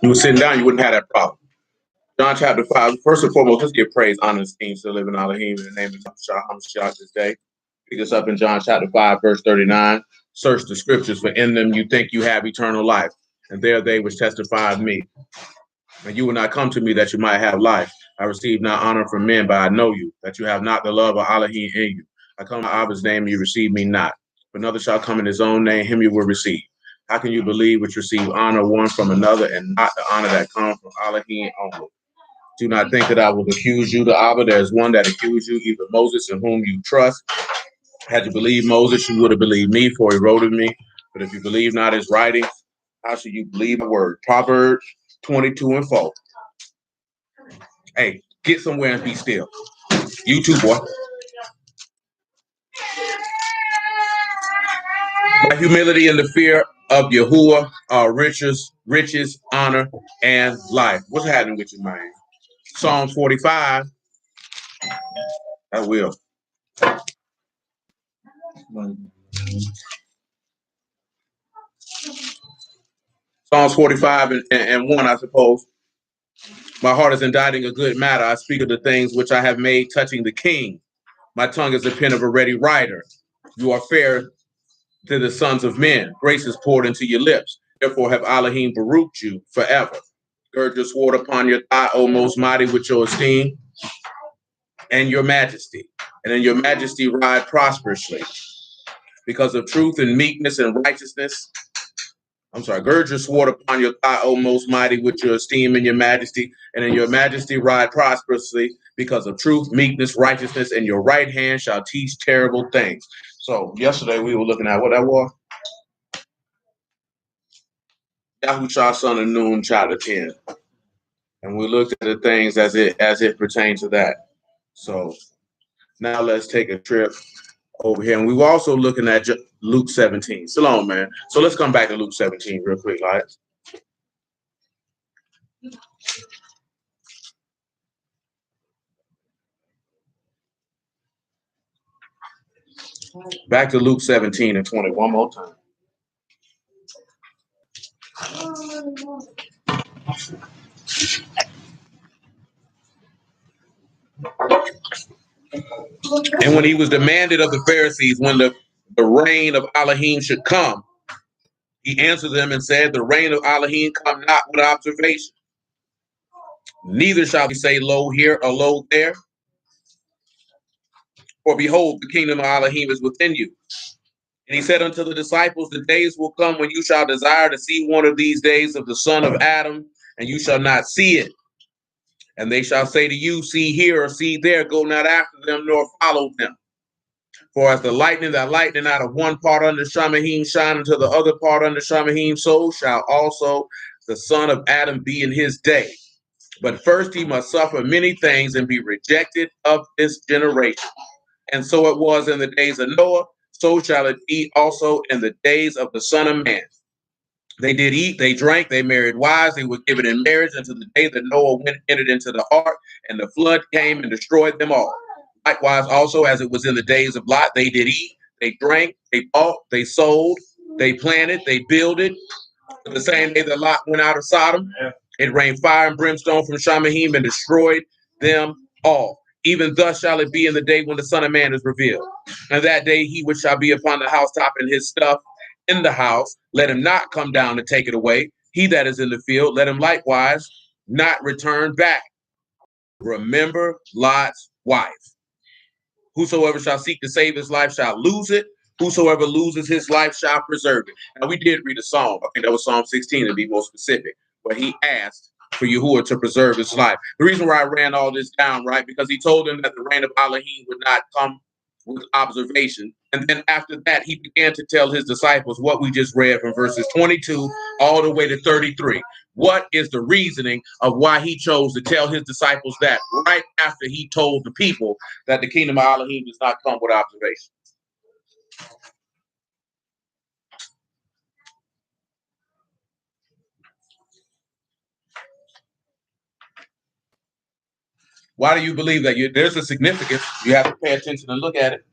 You were sitting down, you wouldn't have that problem. John chapter 5. First and foremost, let's give praise, honor, and esteem to the living Elohim in the name of Yahshua this day. Pick us up in John chapter 5, verse 39. Search the scriptures, for in them you think you have eternal life, and there they which testify of me. And you will not come to me that you might have life. I receive not honor from men, but I know you, that you have not the love of Elohim in you. I come in Abba's name, and you receive me not. But another shall come in his own name, him you will receive. How can you believe which receive honor one from another, and not the honor that comes from Elohim only? Do not think that I will accuse you to Abba. There is one that accused you, even Moses, in whom you trust. Had you believed Moses, you would have believed me, for he wrote of me. But if you believe not his writings, how should you believe the word? Proverbs 22 and 4. Hey, get somewhere and be still. You too, boy. By humility and the fear of Yahuwah are riches, honor, and life. What's happening with you, man? Psalm 45. I will. Psalms 45 and 1, I suppose. My heart is inditing a good matter. I speak of the things which I have made touching the king. My tongue is the pen of a ready writer. You are fair to the sons of men. Grace is poured into your lips. Therefore have Elohim baruched you forever. Gird your sword upon your thigh, O most mighty, with your esteem and your majesty. And in your majesty ride prosperously. Because of truth and meekness and righteousness. Gird your sword upon your thigh, O most mighty, with your esteem and your majesty. And in your majesty ride prosperously. Because of truth, meekness, righteousness, and your right hand shall teach terrible things. So yesterday we were looking at what that was. Yahushua son of Nun, chapter 10. And we looked at the things as it pertains to that. So now let's take a trip over here. And we were also looking at Luke 17. Shalom, man. So let's come back to Luke 17 real quick, guys. Back to Luke 17 and 20 one more time. And when he was demanded of the Pharisees when the reign of Elohim should come, he answered them and said, the reign of Elohim come not with observation. Neither shall we say, lo here or lo there. For behold, the kingdom of Elohim is within you. And he said unto the disciples, the days will come when you shall desire to see one of these days of the son of Adam, and you shall not see it. And they shall say to you, see here or see there, go not after them, nor follow them. For as the lightning that lightning out of one part under Shamahim shine into the other part under Shamahim, so shall also the son of Adam be in his day. But first he must suffer many things and be rejected of this generation. And so it was in the days of Noah, so shall it be also in the days of the Son of Man. They did eat, they drank, they married wives, they were given in marriage until the day that Noah entered into the ark, and the flood came and destroyed them all. Likewise also, as it was in the days of Lot, they did eat, they drank, they bought, they sold, they planted, they builded. But the same day that Lot went out of Sodom, it rained fire and brimstone from Shamahim and destroyed them all. Even thus shall it be in the day when the Son of Man is revealed. And that day he which shall be upon the housetop and his stuff in the house, let him not come down to take it away. He that is in the field, let him likewise not return back. Remember Lot's wife. Whosoever shall seek to save his life shall lose it. Whosoever loses his life shall preserve it. Now, we did read a psalm. I think that was Psalm 16 to be more specific, where he asked for Yahuwah to preserve his life. The reason why I ran all this down, right, because he told them that the reign of Elohim would not come with observation. And then after that, he began to tell his disciples what we just read from verses 22 all the way to 33. What is the reasoning of why he chose to tell his disciples that right after he told the people that the kingdom of Elohim does not come with observation? Why do you believe that? There's a significance. You have to pay attention and look at it.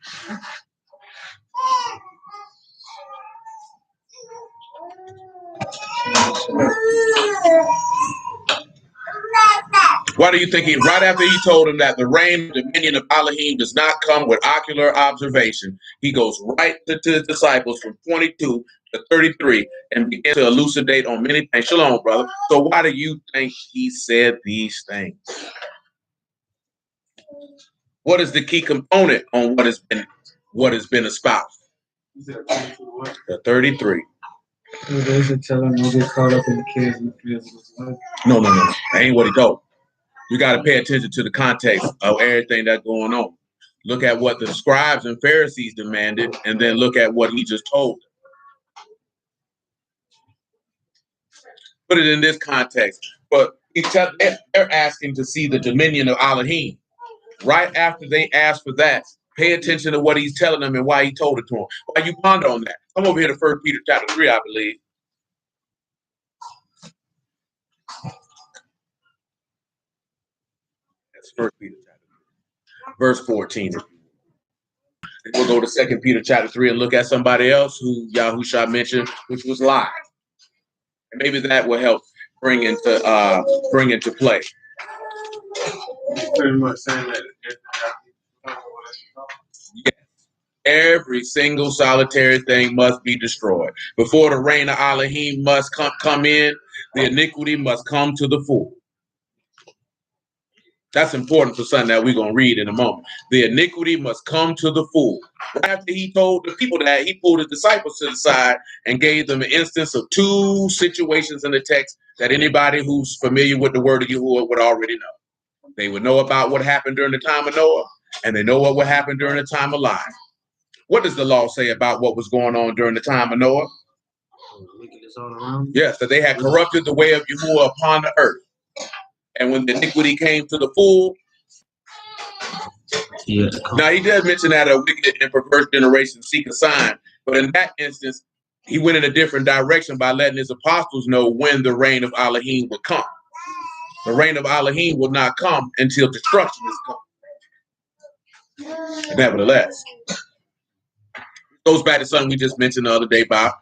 Why do you think right after he told him that the reign of dominion of Elohim does not come with ocular observation, he goes right to his disciples from 22 to 33 and begins to elucidate on many things. Shalom, brother. So why do you think he said these things? What is the key component on what has been espoused? The 33. Tell him don't get caught up in the cares and fears of life. No. That ain't what he told. You got to pay attention to the context of everything that's going on. Look at what the scribes and Pharisees demanded, and then look at what he just told them. Put it in this context. But they're asking to see the dominion of Elohim. Right after they ask for that, pay attention to what he's telling them and why he told it to them. Why you ponder on that? Come over here to 1 Peter chapter 3, I believe. That's 1 Peter chapter 3. Verse 14. We'll go to 2 Peter chapter 3 and look at somebody else who Yahushua mentioned, which was lie. And maybe that will help bring into play. Pretty much saying that. Yes. Every single solitary thing must be destroyed. Before the reign of Elohim must come in, the iniquity must come to the full. That's important for something that we're going to read in a moment. The iniquity must come to the full. After he told the people that, he pulled his disciples to the side and gave them an instance of two situations in the text that anybody who's familiar with the word of Yahuwah would already know. They would know about what happened during the time of Noah, and they know what would happen during the time of Lot. What does the law say about what was going on during the time of Noah? Wickedness all around. Yes, that they had corrupted the way of Yahuwah upon the earth. And when the iniquity came to the full, now he does mention that a wicked and perverse generation seek a sign, but in that instance, he went in a different direction by letting his apostles know when the reign of Elohim would come. The reign of Elohim will not come until destruction is come. Nevertheless, it goes back to something we just mentioned the other day about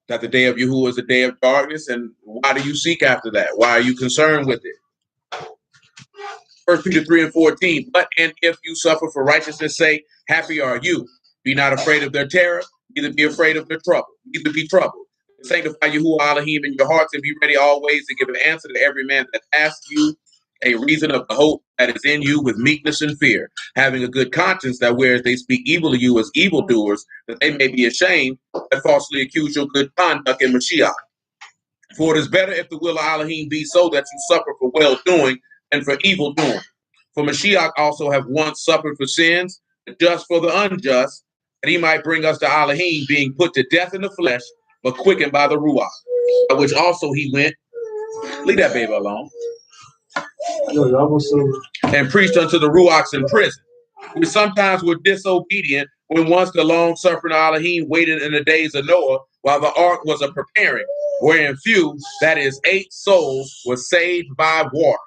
that the day of Yahuwah is a day of darkness, and why do you seek after that? Why are you concerned with it? 1 Peter 3 and 14, but and if you suffer for righteousness' sake, happy are you. Be not afraid of their terror, neither be afraid of their trouble, neither be troubled. Sanctify Yahuwah Elohim in your hearts, and be ready always to give an answer to every man that asks you a reason of the hope that is in you with meekness and fear, having a good conscience, that whereas they speak evil of you as evildoers, that they may be ashamed that falsely accuse your good conduct in Mashiach. For it is better if the will of Elohim be so that you suffer for well-doing than for evil doing. For Mashiach also have once suffered for sins, the just for the unjust, that he might bring us to Elohim, being put to death in the flesh, but quickened by the Ruach, by which also he went. Leave that baby alone. And preached unto the Ruachs in prison. We sometimes were disobedient when once the long-suffering Elohim waited in the days of Noah while the ark was a preparing, wherein few, that is 8 souls, were saved by water.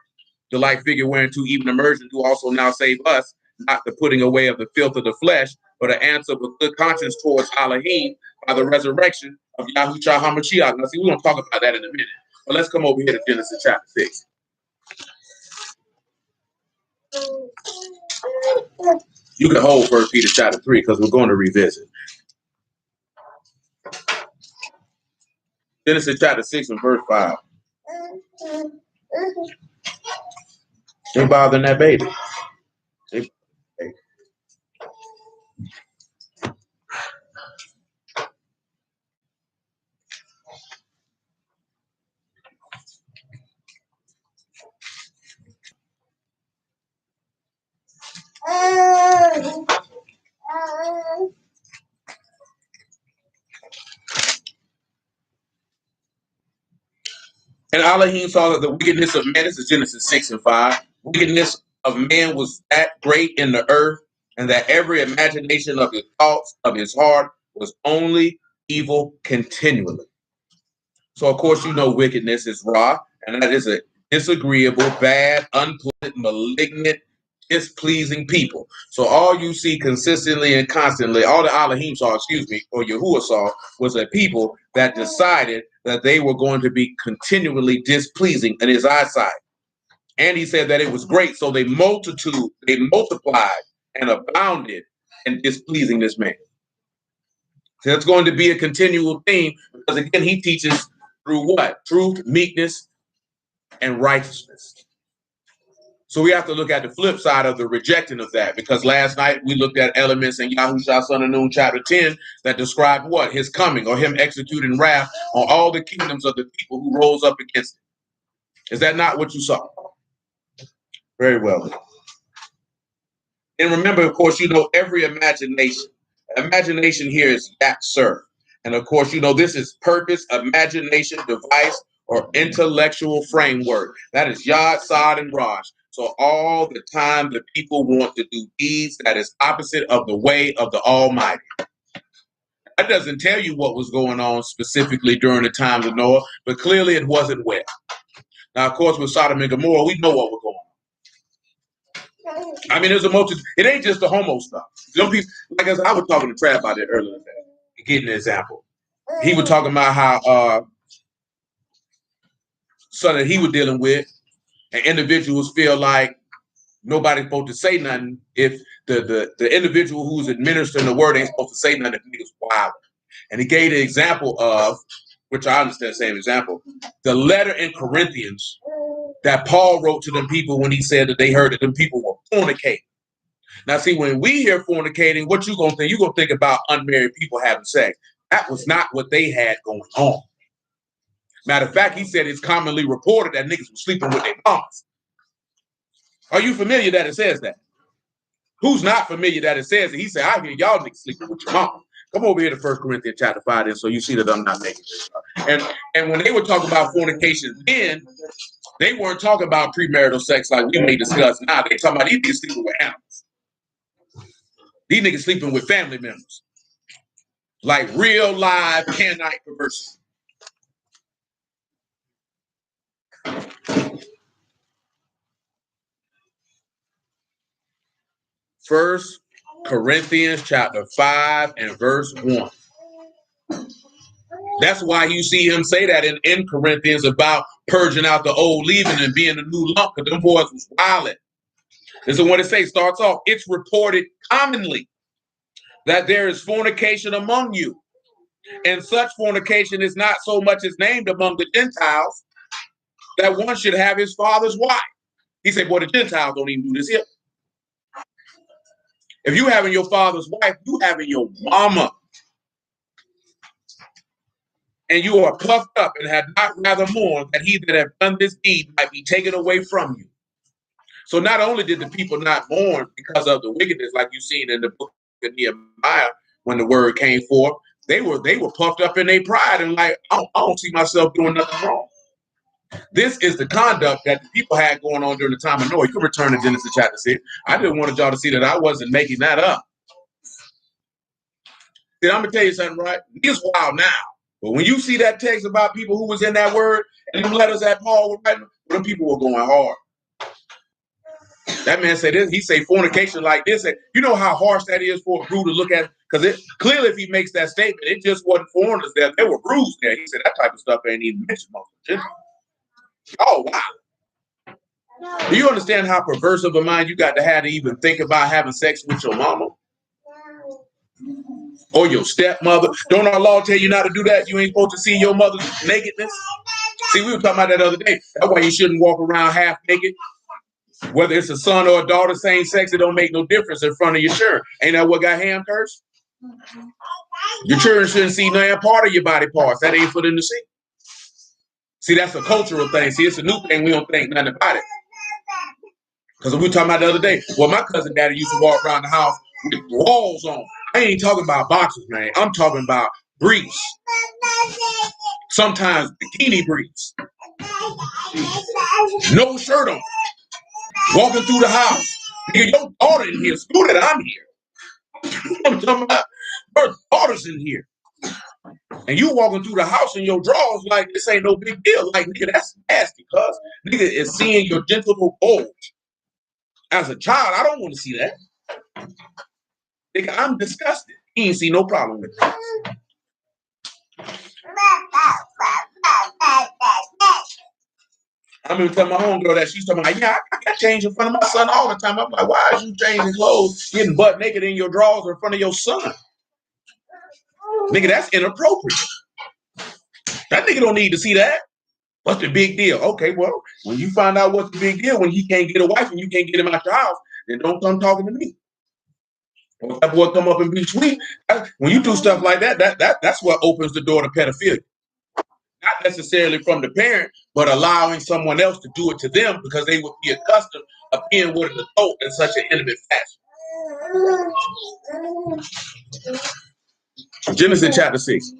The like figure whereunto even immersion do also now save us, not the putting away of the filth of the flesh, but an answer of a good conscience towards Elohim by the resurrection of Yahushua HaMashiach. Now, see, we're going to talk about that in a minute. But let's come over here to Genesis chapter 6. You can hold 1 Peter chapter 3 because we're going to revisit. Genesis chapter 6 and verse 5. Ain't bothering that baby. And Elohim saw that the wickedness of man, this is Genesis 6 and 5, wickedness of man was that great in the earth, and that every imagination of his thoughts of his heart was only evil continually. So, of course, you know wickedness is raw, and that is a disagreeable, bad, unpleasant, malignant displeasing people. So all you see consistently and constantly, all the Elohim saw, or Yahuwah saw, was a people that decided that they were going to be continually displeasing in his eyesight. And he said that it was great. So they multiplied and abounded in displeasing this man. So that's going to be a continual theme because again, he teaches through what? Truth, meekness, and righteousness. So we have to look at the flip side of the rejecting of that, because last night we looked at elements in Yahushua Son of Nun chapter 10 that describe what? His coming, or him executing wrath on all the kingdoms of the people who rose up against him. Is that not what you saw? Very well. And remember, of course, every imagination here is yat sir. And of course, this is purpose, imagination, device, or intellectual framework. That is Yod, Sod, and Raj. So all the time the people want to do deeds that is opposite of the way of the Almighty. That doesn't tell you what was going on specifically during the times of Noah, but clearly it wasn't well. Now, of course, with Sodom and Gomorrah, we know what was going on. I mean, there's a multitude. It ain't just the homo stuff. Some people, like I was talking to Trav about it earlier today, getting an example. He was talking about how something that he was dealing with, and individuals feel like nobody's supposed to say nothing if the individual who's administering the word ain't supposed to say nothing if niggas wild. And he gave the example of, which I understand the same example, the letter in Corinthians that Paul wrote to them people when he said that they heard that them people were fornicating. Now, see, when we hear fornicating, what you gonna think? You gonna think about unmarried people having sex. That was not what they had going on. Matter of fact, he said it's commonly reported that niggas were sleeping with their mamas. Are you familiar that it says that? Who's not familiar that it says it? He said, I hear y'all niggas sleeping with your mama. Come over here to 1 Corinthians chapter 5 then, so you see that I'm not making this up. And when they were talking about fornication then, they weren't talking about premarital sex like we may discuss now. They talking about these niggas sleeping with animals. These niggas sleeping with family members. Like real live Canaanite perversity. First Corinthians chapter 5 and verse 1. That's why you see him say that in Corinthians about purging out the old leaven and being a new lump, because them boys was violent. This is what it says, starts off. It's reported commonly that there is fornication among you. And such fornication is not so much as named among the Gentiles that one should have his father's wife. He said, boy, the Gentiles don't even do this here. If you having your father's wife, you having your mama. And you are puffed up and have not rather mourned that he that have done this deed might be taken away from you. So not only did the people not mourn because of the wickedness, like you seen in the book of Nehemiah, when the word came forth, they were puffed up in their pride and like, I don't see myself doing nothing wrong. This is the conduct that the people had going on during the time of Noah. You can return to Genesis chapter 6. I just wanted y'all to see that I wasn't making that up. See, I'm gonna tell you something, right? It's wild now. But when you see that text about people who was in that word and them letters that Paul was writing, them people were going hard. That man said this, he say fornication like this. And you know how harsh that is for a Brew to look at? Because clearly if he makes that statement, it just wasn't foreigners there. There were Brews there. He said that type of stuff ain't even mentioned most of the Gentiles. Oh, wow. Do you understand how perverse of a mind you got to have to even think about having sex with your mama? Or your stepmother? Don't our law tell you not to do that? You ain't supposed to see your mother's nakedness? See, we were talking about that the other day. That's why you shouldn't walk around half naked. Whether it's a son or a daughter, same sex, it don't make no difference in front of your children. Ain't that what got Ham cursed? Your children shouldn't see no part of your body parts. That ain't for them to see. See, that's a cultural thing. See, it's a new thing. We don't think nothing about it. Because we were talking about the other day. Well, my cousin daddy used to walk around the house with walls on. I ain't talking about boxers, man. I'm talking about briefs. Sometimes bikini briefs. No shirt on. Walking through the house. Nigga, your daughter in here. Screw that I'm here. I'm talking about her daughter's in here. And you walking through the house in your drawers like this ain't no big deal. Like, nigga, that's nasty, cuz. Nigga is seeing your genital bulge. As a child, I don't want to see that. Nigga, I'm disgusted. He ain't see no problem with it. I remember telling my homegirl that she's talking about, yeah, I got change in front of my son all the time. I'm like, why is you changing clothes, getting butt naked in your drawers in front of your son? Nigga, that's inappropriate. That nigga don't need to see that. What's the big deal? Okay, well, when you find out what's the big deal, when he can't get a wife and you can't get him out your house, then don't come talking to me. When that boy come up and be sweet, when you do stuff like that, that's what opens the door to pedophilia. Not necessarily from the parent, but allowing someone else to do it to them because they would be accustomed of being with an adult in such an intimate fashion. Genesis chapter 6.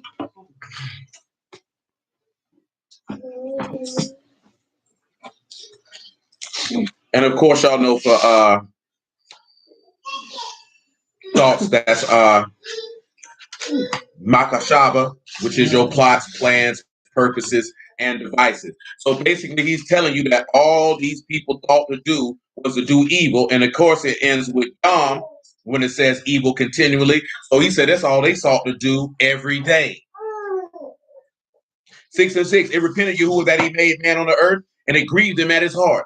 And of course, y'all know for thoughts, that's Makashaba, which is your plots, plans, purposes, and devices. So basically, he's telling you that all these people thought to do was to do evil. And of course, it ends with when it says evil continually. So he said that's all they sought to do every day. 6 and 6, it repented Yahuwah that he made man on the earth, and it grieved him at his heart.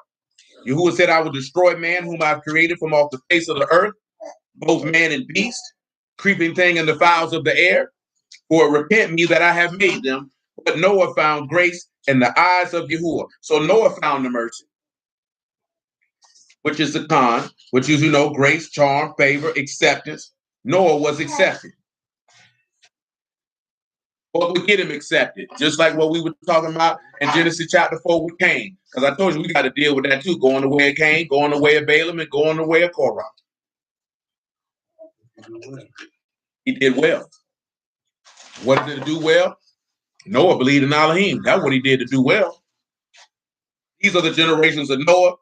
Yahuwah said, I will destroy man whom I've created from off the face of the earth, both man and beast, creeping thing and the fowls of the air. For it repent me that I have made them. But Noah found grace in the eyes of Yahuwah. So Noah found the mercy, which is the con, which is, grace, charm, favor, acceptance. Noah was accepted. What would get him accepted? Just like what we were talking about in Genesis chapter 4 with Cain. Because I told you we got to deal with that too. Going the way of Cain, going the way of Balaam, and going the way of Korah. He did well. What did he do well? Noah believed in Elohim. That's what he did to do well. These are the generations of Noah.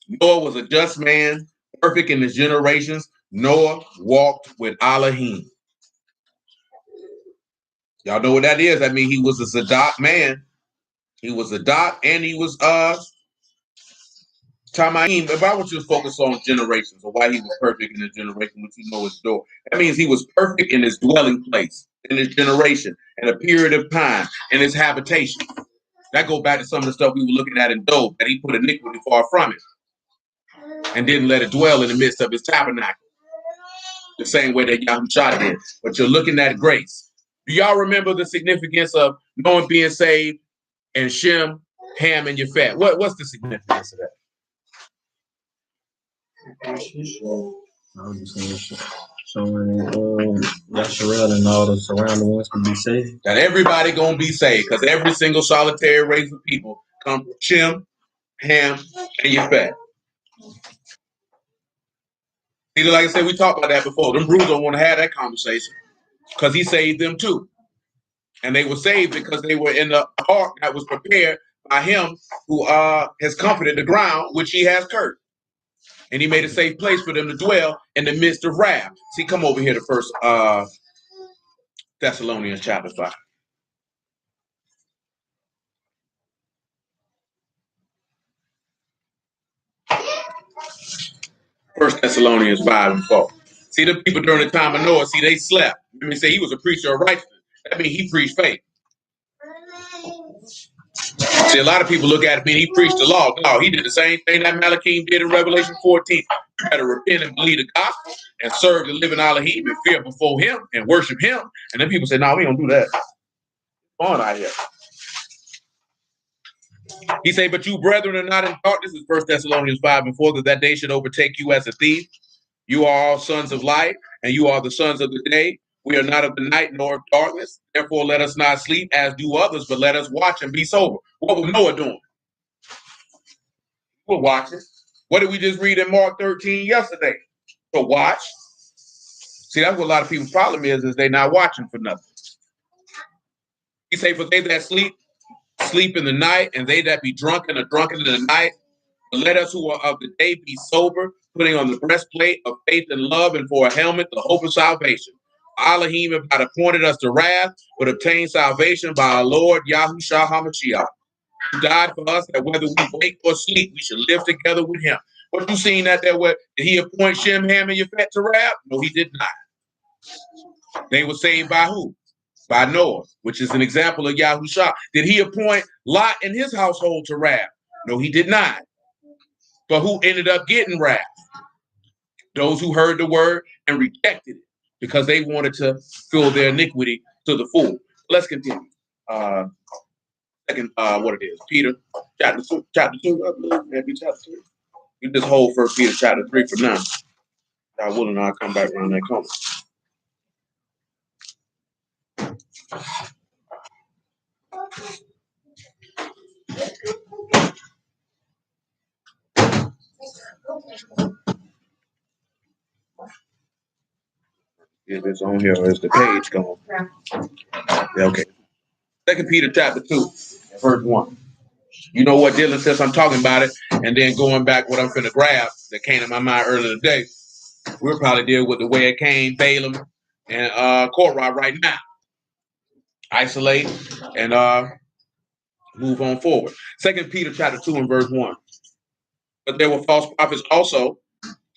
Noah was a just man, perfect in his generations. Noah walked with Elohim. Y'all know what that is? That means he was a Zadok man. He was a dot, and he was Tamaim. If I want you to focus on generations or why he was perfect in his generation, which you know is door. That means he was perfect in his dwelling place, in his generation, in a period of time, in his habitation. That goes back to some of the stuff we were looking at in Job, that he put iniquity far from it and didn't let it dwell in the midst of his tabernacle. The same way that Yahushua did. But you're looking at grace. Do y'all remember the significance of Noah being saved and Shem, Ham, and Yafet? What's the significance of that? I was just saying, showing Yasharel and all the surrounding ones can be saved. That everybody gonna be saved, because every single solitary race of people come from Shem, Ham, and Yafet. See, like I said, we talked about that before. Them Brews don't want to have that conversation because he saved them too. And they were saved because they were in the ark that was prepared by him who has comforted the ground, which he has cursed. And he made a safe place for them to dwell in the midst of wrath. See, come over here to First Thessalonians chapter 5. First Thessalonians 5 and 4. See, the people during the time of Noah, see, they slept. Let me say he was a preacher of righteousness. That means he preached faith. See, a lot of people look at it, he preached the law. No, he did the same thing that Malachim did in Revelation 14. You got to repent and believe the gospel and serve the living Elohim and fear before him and worship him. And then people say, no, we don't do that. Come on out here. He said, but you brethren are not in darkness. This is 1 Thessalonians 5 and 4, that day should overtake you as a thief. You are all sons of light, and you are the sons of the day. We are not of the night nor of darkness. Therefore, let us not sleep as do others, but let us watch and be sober. What was Noah doing? We're watching. What did we just read in Mark 13 yesterday? To watch. See, that's what a lot of people's problem is they're not watching for nothing. He say, for they that sleep in the night, and they that be drunken are drunken in the night. But let us who are of the day be sober, putting on the breastplate of faith and love, and for a helmet the hope of salvation. Elohim have not appointed us to wrath, but obtained salvation by our Lord Yahushua HaMashiach, who died for us, that whether we wake or sleep, we should live together with him. But you seen that there were, did he appoint Shem, Ham, and Yafet to Rab? No, he did not. They were saved by who? By Noah, which is an example of Yahushua. Did he appoint Lot and his household to wrath? No, he did not. But who ended up getting wrath? Those who heard the word and rejected it because they wanted to fill their iniquity to the full. Let's continue. What it is, Peter, chapter 2, I believe, maybe chapter 3. You just hold First Peter chapter 3 for now. God willing, I'll come back around that corner. If it's on here, or is the page gone? Yeah, okay. 2 Peter chapter 2, verse 1. You know what, Dylan, since I'm talking about it, and then going back what I'm finna grab that came to my mind earlier today, we'll probably deal with the way it came, Balaam and Korah right now. Isolate and move on forward. 2 Peter chapter 2 and verse 1. But there were false prophets also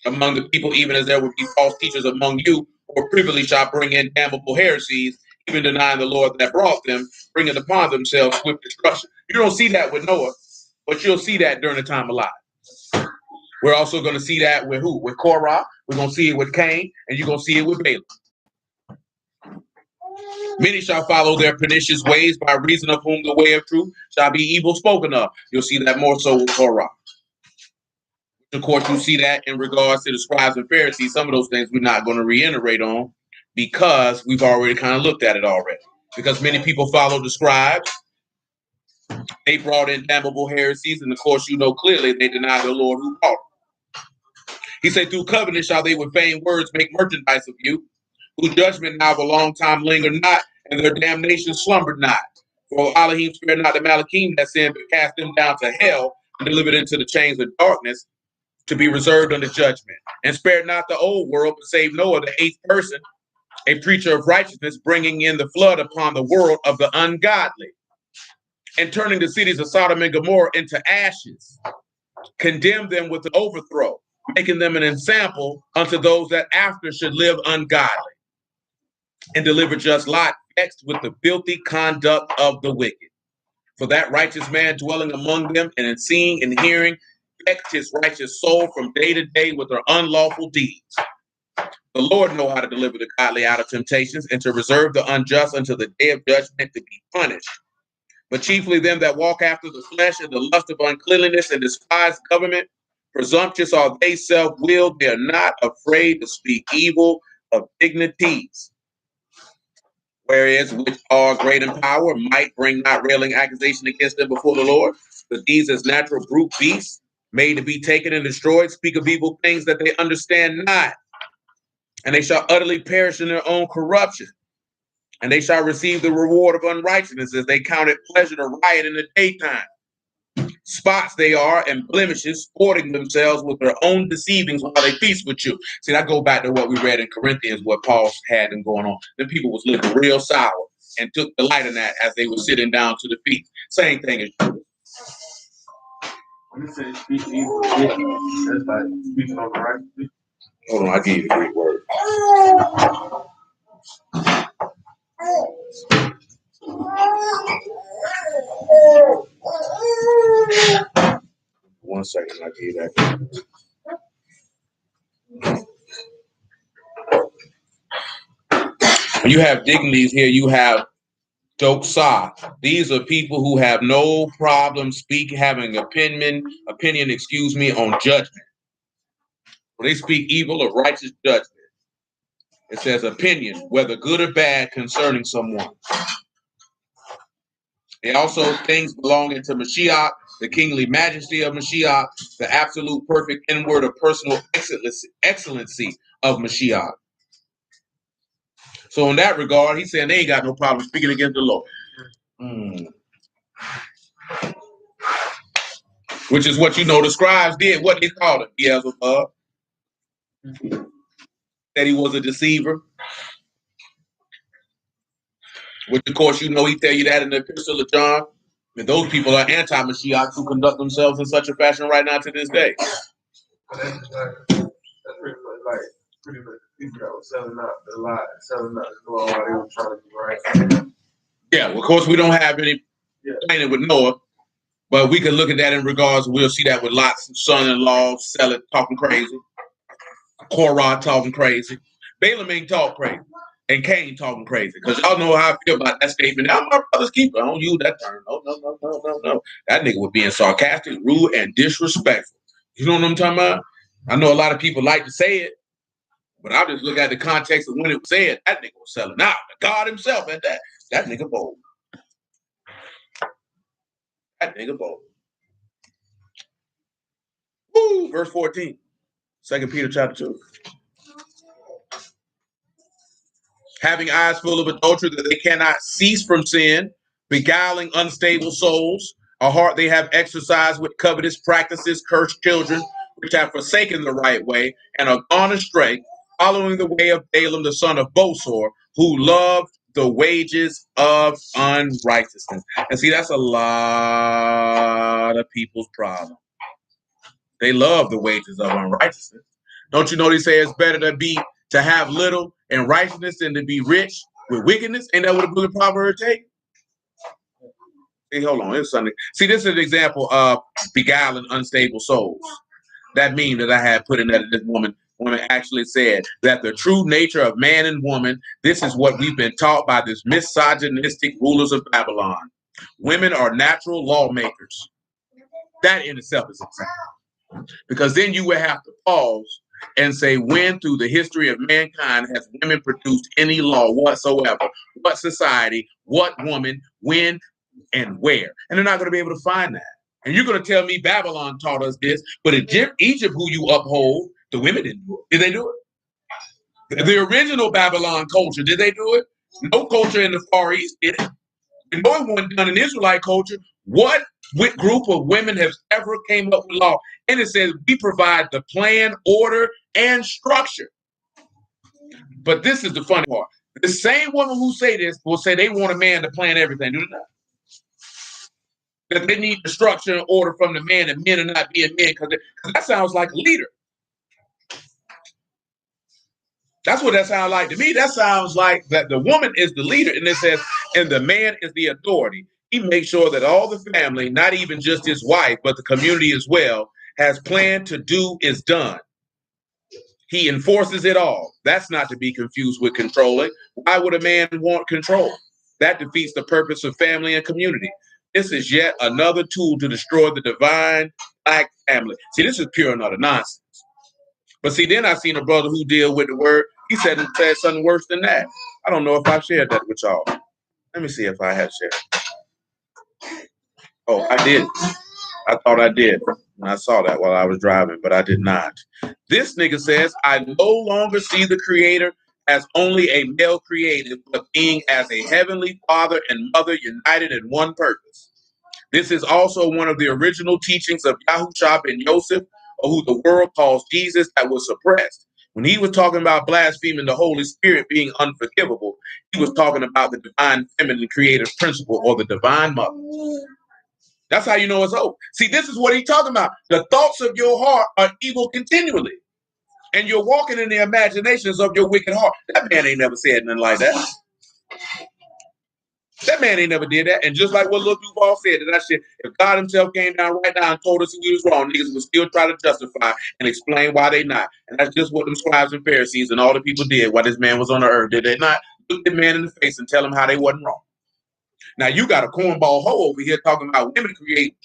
among the people, even as there would be false teachers among you, who privily shall bring in damnable heresies, even denying the Lord that brought them, bringing upon themselves swift destruction. You don't see that with Noah, but you'll see that during the time of Lot. We're also going to see that with who? With Korah. We're going to see it with Cain, and you're going to see it with Balaam. Many shall follow their pernicious ways, by reason of whom the way of truth shall be evil spoken of. You'll see that more so with Korah. Of course, you see that in regards to the scribes and Pharisees. Some of those things we're not going to reiterate on because we've already kind of looked at it already. Because many people follow the scribes. They brought in damnable heresies, and of course, you know clearly they deny the Lord who brought them. He said, through covenant shall they with vain words make merchandise of you, whose judgment now of a long time lingered not, and their damnation slumbered not. For Elohim spared not the Malachim that sinned, but cast them down to hell and delivered into the chains of darkness, to be reserved unto judgment, and spared not the old world, but saved Noah, the eighth person, a preacher of righteousness, bringing in the flood upon the world of the ungodly, and turning the cities of Sodom and Gomorrah into ashes, condemned them with an overthrow, making them an example unto those that after should live ungodly, and deliver just Lot, vexed with the filthy conduct of the wicked. For that righteous man dwelling among them, and in seeing and hearing, vexed his righteous soul from day to day with their unlawful deeds. The Lord know how to deliver the godly out of temptations, and to reserve the unjust until the day of judgment to be punished. But chiefly them that walk after the flesh and the lust of uncleanliness and despise government, presumptuous are they, self-willed, they are not afraid to speak evil of dignities. Whereas which are great in power, might bring not railing accusation against them before the Lord. But these as natural brute beasts, made to be taken and destroyed, speak of evil things that they understand not. And they shall utterly perish in their own corruption. And they shall receive the reward of unrighteousness, as they count it pleasure to riot in the daytime. Spots they are and blemishes, sporting themselves with their own deceivings while they feast with you. See, that go back to what we read in Corinthians, what Paul had them going on. The people was living real sour and took delight in that as they were sitting down to the feast. Same thing as you. When it says speak evil, that's like speaking on the right. Hold on, I give you the Greek word. 1 second, I'll give you that. When you have dignities here, you have doxa. These are people who have no problem having opinion, on judgment. When they speak evil or righteous judgment, it says opinion, whether good or bad, concerning someone. They also things belonging to Mashiach, the kingly majesty of Mashiach, the absolute perfect inward of personal excellency of Mashiach. So in that regard, he's saying they ain't got no problem speaking against the Lord. Which is what the scribes did. What they called it? Beelzebub. That he was a deceiver. Which of course he tell you that in the epistle of John. And those people are anti-Mashiach who conduct themselves in such a fashion right now to this day. That's pretty much people that was selling out the lot, selling out the door while they were trying to do right. Yeah, well, of course, we don't have any planning with Noah, but we can look at that in regards. We'll see that with Lot's son-in-law selling, talking crazy. Korah talking crazy. Balaam ain't talk crazy. And Cain talking crazy. Because y'all know how I feel about that statement. I'm my brother's keeper. I don't use that term. No. That nigga was being sarcastic, rude, and disrespectful. You know what I'm talking about? I know a lot of people like to say it, but I just look at the context of when it was said. That nigga was selling out. God himself at that. That nigga bold. That nigga bold. Woo! Verse 14. 2 Peter chapter 2. Having eyes full of adultery that they cannot cease from sin, beguiling unstable souls, a heart they have exercised with covetous practices, cursed children, which have forsaken the right way and are gone astray, following the way of Balaam the son of Bosor, who loved the wages of unrighteousness. And see, that's a lot of people's problem. They love the wages of unrighteousness. Don't you know they say it's better to have little in righteousness than to be rich with wickedness? Ain't that what the book of Proverbs take? Hey, hold on, it's Sunday. See, this is an example of beguiling unstable souls. That meme that I had put in that this woman actually said that the true nature of man and woman, this is what we've been taught by this misogynistic rulers of Babylon. Women are natural lawmakers. That in itself is insane. Because then you would have to pause and say, when through the history of mankind has women produced any law whatsoever? What society, what woman, when, and where? And they're not going to be able to find that. And you're going to tell me Babylon taught us this, but Egypt, who you uphold, the women didn't do it. Did they do it? The original Babylon culture, did they do it? No culture in the Far East did it. And no one done in Israelite culture. What group of women has ever came up with law? And it says we provide the plan, order, and structure. But this is the funny part. The same woman who say this will say they want a man to plan everything. Do they not? That they need the structure and order from the man, and men are not being men, because that sounds like a leader. That's what that sounds like to me. That sounds like that the woman is the leader, and it says, and the man is the authority. He makes sure that all the family, not even just his wife, but the community as well, has planned to do is done. He enforces it all. That's not to be confused with controlling. Why would a man want control? That defeats the purpose of family and community. This is yet another tool to destroy the divine black family. See, this is pure and utter nonsense. But see, then I seen a brother who deal with the word. He said something worse than that. I don't know if I shared that with y'all. Let me see if I have shared. Oh, I did. I thought I did. And I saw that while I was driving, but I did not. This nigga says, I no longer see the creator as only a male creative, but being as a heavenly father and mother united in one purpose. This is also one of the original teachings of Yahushua ben Yosef, or who the world calls Jesus, that was suppressed. When he was talking about blaspheming the Holy Spirit being unforgivable, he was talking about the divine feminine creative principle, or the divine mother. That's how you know it's hope. See, this is what he's talking about. The thoughts of your heart are evil continually, and you're walking in the imaginations of your wicked heart. That man ain't never said nothing like that. That man ain't never did that. And just like what Lil Duval said, that shit, if God himself came down right now and told us he was wrong, niggas would still try to justify and explain why they not. And that's just what them scribes and Pharisees and all the people did while this man was on the earth. Did they not look the man in the face and tell him how they wasn't wrong? Now you got a cornball hoe over here talking about women create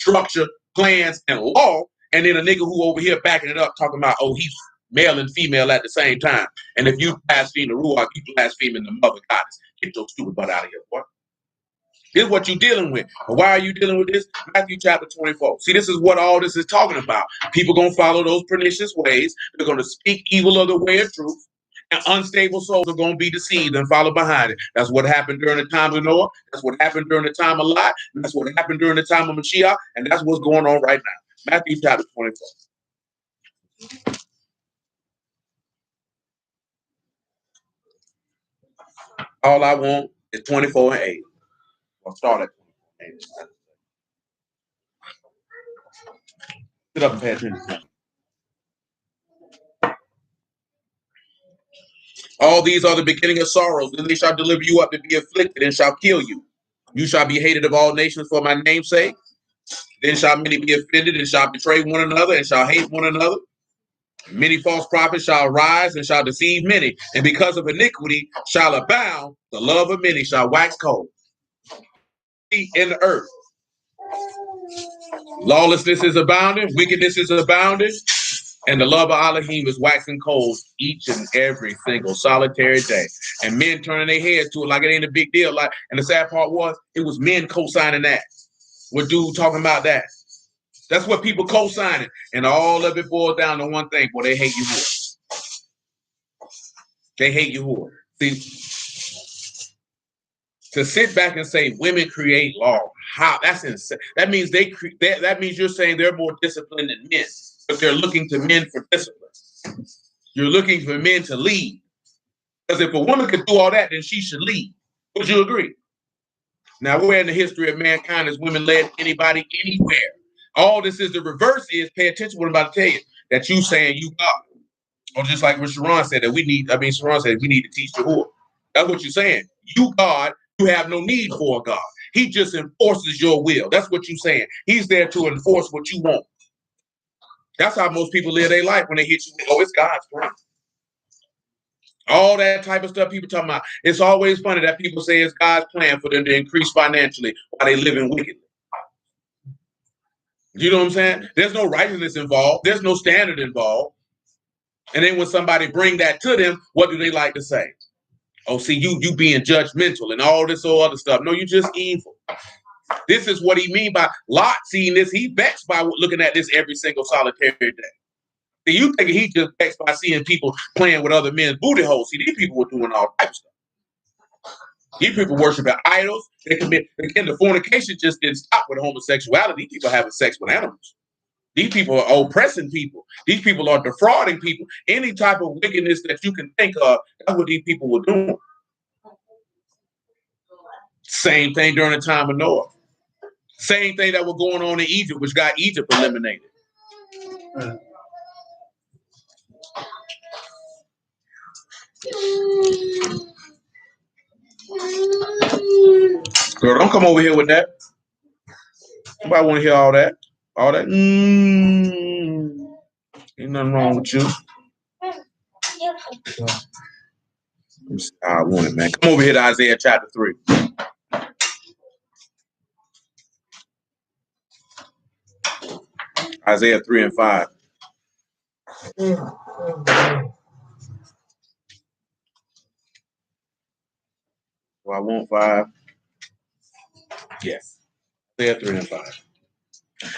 structure, plans, and law, and then a nigga who over here backing it up talking about, oh, he's male and female at the same time. And if you blaspheme the Ruach, you blaspheming the mother goddess. Get your stupid butt out of here, boy. This is what you're dealing with. But why are you dealing with this? Matthew chapter 24. See, this is what all this is talking about. People going to follow those pernicious ways. They're going to speak evil of the way of truth. And unstable souls are going to be deceived and follow behind it. That's what happened during the time of Noah. That's what happened during the time of Lot. And that's what happened during the time of Mashiach. And that's what's going on right now. Matthew chapter 24. All I want is 24 and 8. I'll start at 24 and 8. Sit up and pay attention. All these are the beginning of sorrows. Then they shall deliver you up to be afflicted and shall kill you. You shall be hated of all nations for my name's sake. Then shall many be offended and shall betray one another and shall hate one another. Many false prophets shall rise and shall deceive many. And because of iniquity shall abound, the love of many shall wax cold. In the earth, lawlessness is abounding, wickedness is abounding, and the love of Elohim is waxing cold each and every single solitary day. And men turning their heads to it like it ain't a big deal. Like, and the sad part was, it was men co-signing that. What dude talking about that? That's what people co-signing. And all of it boils down to one thing. Boy, they hate you more. They hate you more. See, to sit back and say women create law, how? That's insane. That means that means you're saying they're more disciplined than men, but they're looking to men for discipline. You're looking for men to lead. Because if a woman could do all that, then she should lead. Would you agree? Now, where in the history of mankind has women led anybody anywhere? All this is the reverse is, pay attention to what I'm about to tell you, that you saying you God. Or just like what Sharon said, Sharon said we need to teach the whore. That's what you're saying. You God, you have no need for a God. He just enforces your will. That's what you're saying. He's there to enforce what you want. That's how most people live their life when they hit you. Oh, it's God's plan. All that type of stuff people talking about. It's always funny that people say it's God's plan for them to increase financially while they live in wickedness. You know what I'm saying? There's no righteousness involved. There's no standard involved. And then when somebody bring that to them, what do they like to say? Oh, see, you being judgmental and all this or other stuff. No, you just evil. This is what he mean by Lot seeing this. He vexed by looking at this every single solitary day. See, you think he just vexed by seeing people playing with other men's booty holes. See, these people were doing all types of stuff. These people worshiping idols. Again, the fornication just didn't stop with homosexuality. People having sex with animals. These people are oppressing people. These people are defrauding people. Any type of wickedness that you can think of, that's what these people were doing. Same thing during the time of Noah. Same thing that was going on in Egypt, which got Egypt eliminated. Girl, don't come over here with that. Nobody want to hear all that. All that. Ain't nothing wrong with you. I want it, man. Come over here to Isaiah chapter 3. Isaiah 3 and 5. Do I want 5? Yes. Isaiah 3 and 5.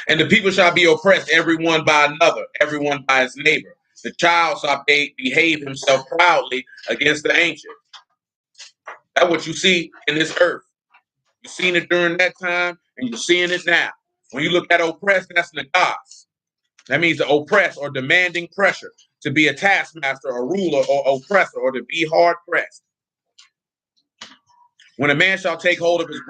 And the people shall be oppressed, everyone by another, everyone by his neighbor. The child shall behave himself proudly against the ancient. That's what you see in this earth. You've seen it during that time, and you're seeing it now. When you look at oppressed, that's nagas. That means to oppress or demanding pressure, to be a taskmaster, a ruler, or oppressor, or to be hard pressed. When a man shall take hold of his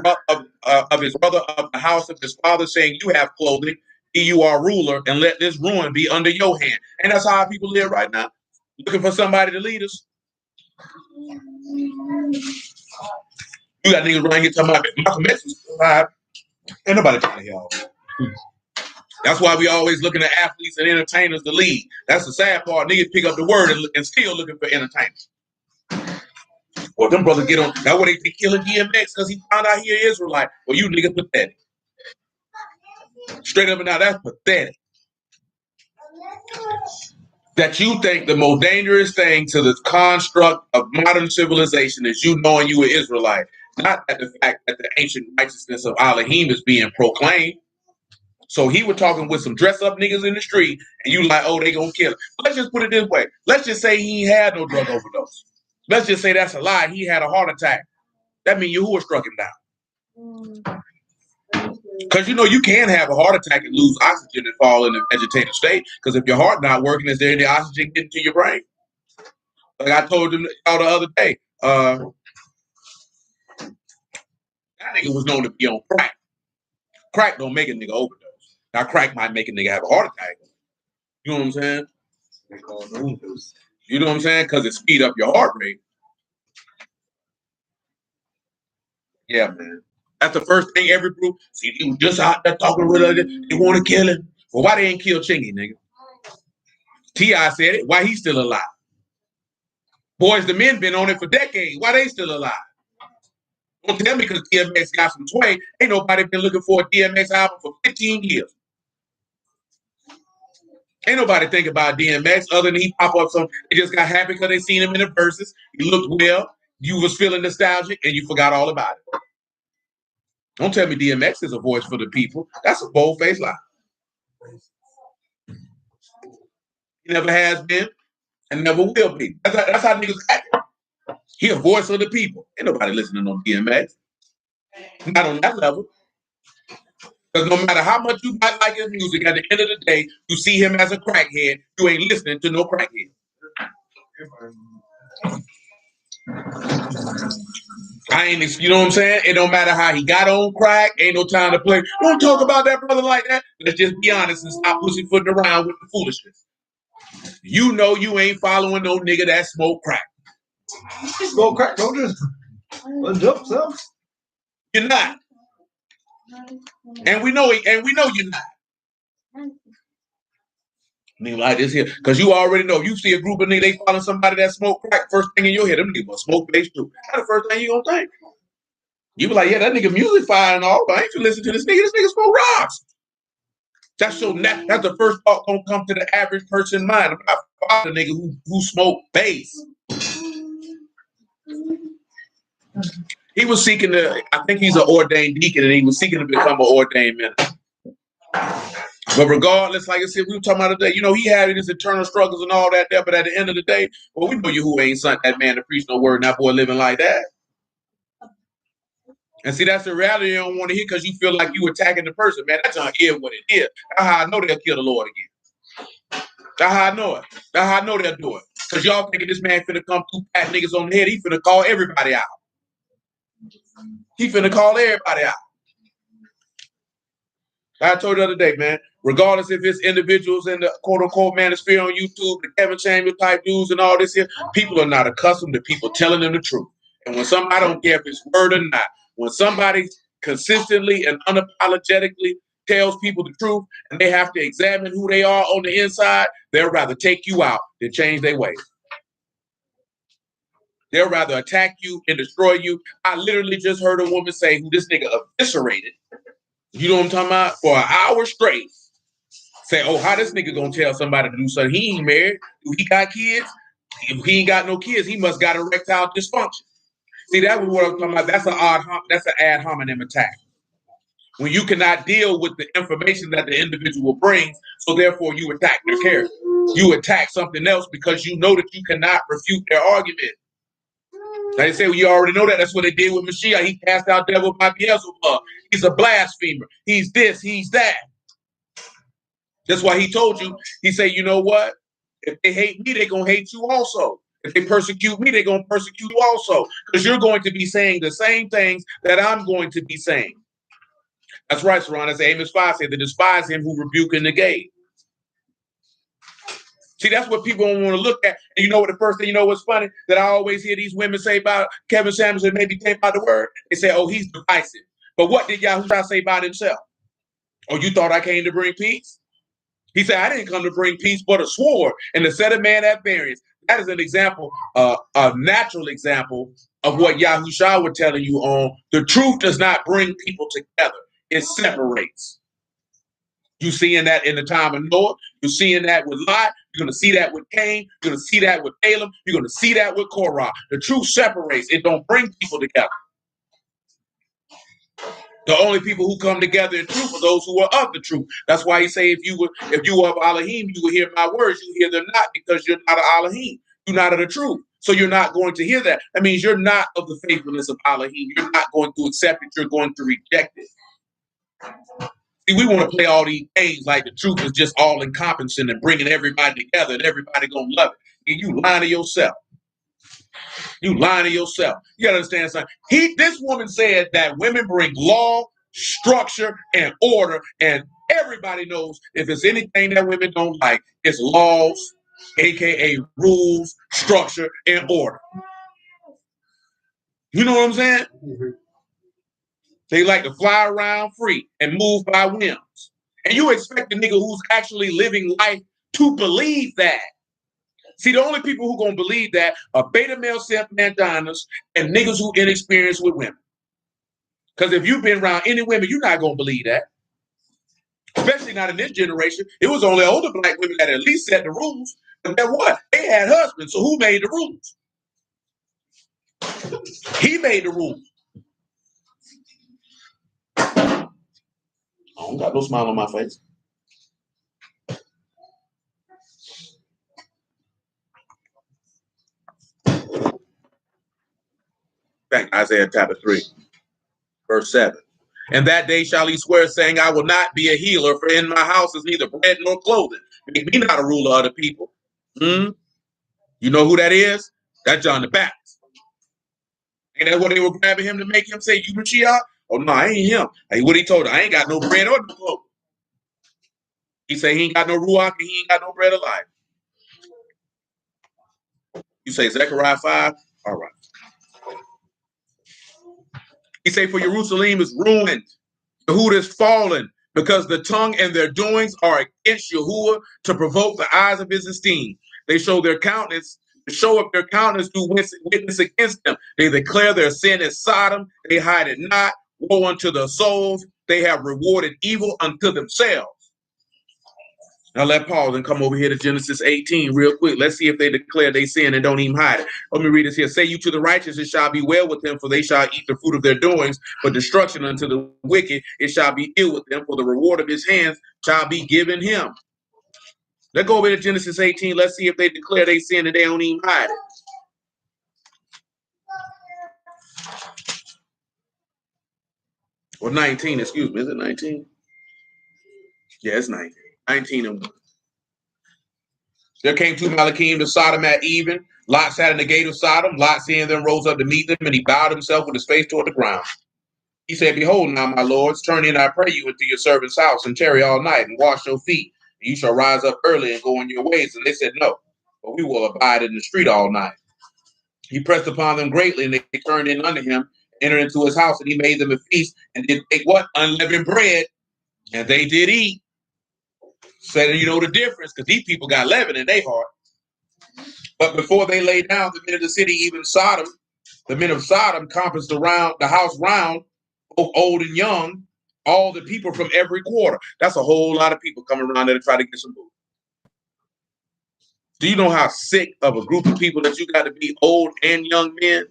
brother of the house of his father, saying, "You have clothing, you are ruler, and let this ruin be under your hand." And that's how people live right now, looking for somebody to lead us. You got niggas right here talking about Malcolm X was alive. Ain't nobody trying to hear all that. That's why we always looking at athletes and entertainers to lead. That's the sad part. Niggas pick up the word and still looking for entertainment. Well, them brothers get on. That's why they killing DMX because he found out he an Israelite. Well, you niggas pathetic. Straight up and down, that's pathetic. That you think the most dangerous thing to the construct of modern civilization is you knowing you an Israelite, not that the fact that the ancient righteousness of Elohim is being proclaimed. So he was talking with some dress up niggas in the street, and you like, oh, they gonna kill him. Let's just put it this way. Let's just say he had no drug overdose. Let's just say that's a lie. He had a heart attack. That means Yahuwah struck him down. Because you can have a heart attack and lose oxygen and fall in a vegetative state. Because if your heart not working, is there any oxygen getting to your brain? Like I told y'all the other day, that nigga was known to be on crack. Crack don't make a nigga overdose. Now crack might make a nigga have a heart attack. You know what I'm saying? You know what I'm saying? Because it speed up your heart rate. Yeah, man. That's the first thing every group. See, he was just out there talking with her. They want to kill him. Well, why they ain't kill Chingy, nigga? T.I. said it. Why he still alive? Boys, the Men been on it for decades. Why they still alive? Don't tell me because DMX got some twang. Ain't nobody been looking for a DMX album for 15 years. Ain't nobody think about DMX other than he pop up some. They just got happy because they seen him in the verses. He looked well. You was feeling nostalgic and you forgot all about it. Don't tell me DMX is a voice for the people. That's a bold-faced lie. He never has been and never will be. That's how niggas act. He a voice of the people. Ain't nobody listening on DMX. Not on that level. Because no matter how much you might like his music, at the end of the day, you see him as a crackhead. You ain't listening to no crackhead. You know what I'm saying? It don't matter how he got on crack. Ain't no time to play. Don't talk about that brother like that. Let's just be honest and stop pussyfooting around with the foolishness. You know you ain't following no nigga that smoke crack. Smoke crack, don't just jump some. You're not. And we know you're not. Nigga like this here, because you already know. You see a group of niggas, they following somebody that smoke crack, first thing in your head, them niggas must smoke base too. That's the first thing you gonna think. You be like, yeah, that nigga music fire and all, but I ain't you listen to this nigga. This nigga smoke rocks. That's the first thought gonna come to the average person's mind. I'm not following a nigga who smoke bass. He was seeking to, I think he's an ordained deacon, and he was seeking to become an ordained minister. But regardless, like I said, we were talking about today, you know, he had his internal struggles and all that there, but at the end of the day, well, we know you who ain't sent that man to preach no word, and that boy living like that. And see, that's the reality you don't want to hear because you feel like you attacking the person, man. That's not what it is. That's how I know they'll kill the Lord again. That's how I know it. That's how I know they'll do it. Because y'all thinking this man finna come through pat niggas on the head. He finna call everybody out. He finna call everybody out. I told you the other day, man, regardless if it's individuals in the quote-unquote manosphere on YouTube, the Kevin Samuel type dudes and all this here, people are not accustomed to people telling them the truth. And when somebody, I don't care if it's word or not, when somebody consistently and unapologetically tells people the truth and they have to examine who they are on the inside, they'll rather take you out than change their ways. They'll rather attack you and destroy you. I literally just heard a woman say who this nigga eviscerated. You know what I'm talking about? For an hour straight. Say, oh, how this nigga gonna tell somebody to do something? He ain't married. Do he got kids? If he ain't got no kids, he must got erectile dysfunction. See, that was what I'm talking about. That's an ad hominem attack. When you cannot deal with the information that the individual brings, so therefore you attack their character. You attack something else because you know that you cannot refute their argument. Like I say, well, you already know that. That's what they did with Mashiach. He cast out devil by Beelzebub. He's a blasphemer. He's this, he's that. That's why he told you, he said, you know what? If they hate me, they're going to hate you also. If they persecute me, they're going to persecute you also. Because you're going to be saying the same things that I'm going to be saying. That's right, Saran. As Amos 5 said, to despise him who rebuke and negate. See, that's what people don't want to look at. And you know what the first thing, you know what's funny? That I always hear these women say about Kevin Samuels and maybe take out the word. They say, oh, he's divisive. But what did Yahushua say about himself? Oh, you thought I came to bring peace? He said, I didn't come to bring peace, but a sword and to set a man at variance. That is an example, a natural example of what Yahushua was telling you on. The truth does not bring people together. It separates. You're seeing that in the time of Noah. You're seeing that with Lot. You're going to see that with Cain. You're going to see that with Balaam. You're going to see that with Korah. The truth separates. It don't bring people together. The only people who come together in truth are those who are of the truth. That's why he say, if you were of Elohim, you will hear my words. You hear them not because you're not of Elohim. You're not of the truth. So you're not going to hear that. That means you're not of the faithfulness of Elohim. You're not going to accept it. You're going to reject it. See, we want to play all these games like the truth is just all encompassing and bringing everybody together and everybody going to love it. And you lying to yourself. You lying to yourself. You got to understand something. This woman said that women bring law, structure, and order. And everybody knows if it's anything that women don't like, it's laws, aka rules, structure, and order. You know what I'm saying? They like to fly around free and move by whims. And you expect a nigga who's actually living life to believe that. See, the only people who gonna believe that are beta male self-mandanas and niggas who inexperienced with women. Because if you've been around any women, you're not gonna believe that. Especially not in this generation. It was only older black women that at least set the rules. But then what? They had husbands, so who made the rules? He made the rules. I don't got no smile on my face. Back Isaiah chapter 3, verse 7. And that day shall he swear, saying, I will not be a healer, for in my house is neither bread nor clothing. Make me not a ruler of the people. You know who that is? That's John the Baptist. Ain't that what they were grabbing him to make him say, you Mashiach? Oh, no, I ain't him. Hey, what he told her, I ain't got no bread or no clothing. He said he ain't got no ruach and he ain't got no bread of life. You say Zechariah 5? All right. He say, for Jerusalem is ruined. Yahuwah is fallen, because the tongue and their doings are against Yahuwah to provoke the eyes of his esteem. They show their countenance, to show up their countenance do witness against them. They declare their sin as Sodom, they hide it not. Woe unto their souls, they have rewarded evil unto themselves. Now let pause and come over here to Genesis 18 real quick. Let's see if they declare they sin and don't even hide it. Let me read this here. Say you to the righteous, it shall be well with them, for they shall eat the fruit of their doings. But destruction unto the wicked, it shall be ill with them, for the reward of his hands shall be given him. Let's go over to Genesis 18. Let's see if they declare they sin and they don't even hide it. Or 19, excuse me. Is it 19? Yeah, it's 19. 19 and 1. There came two Malachim to Sodom at even. Lot sat in the gate of Sodom. Lot, seeing them, rose up to meet them, and he bowed himself with his face toward the ground. He said, behold, now, my lords, turn in, I pray you, into your servant's house, and tarry all night, and wash your feet. And you shall rise up early and go on your ways. And they said, no, but we will abide in the street all night. He pressed upon them greatly, and they turned in unto him, entered into his house, and he made them a feast, and did take what? Unleavened bread. And they did eat. Said, you know the difference, because these people got leaven in their heart. But before they lay down, the men of the city, even Sodom, the men of Sodom compassed around the house round, both old and young, all the people from every quarter. That's a whole lot of people coming around there to try to get some food. Do you know how sick of a group of people that you got to be, old and young men?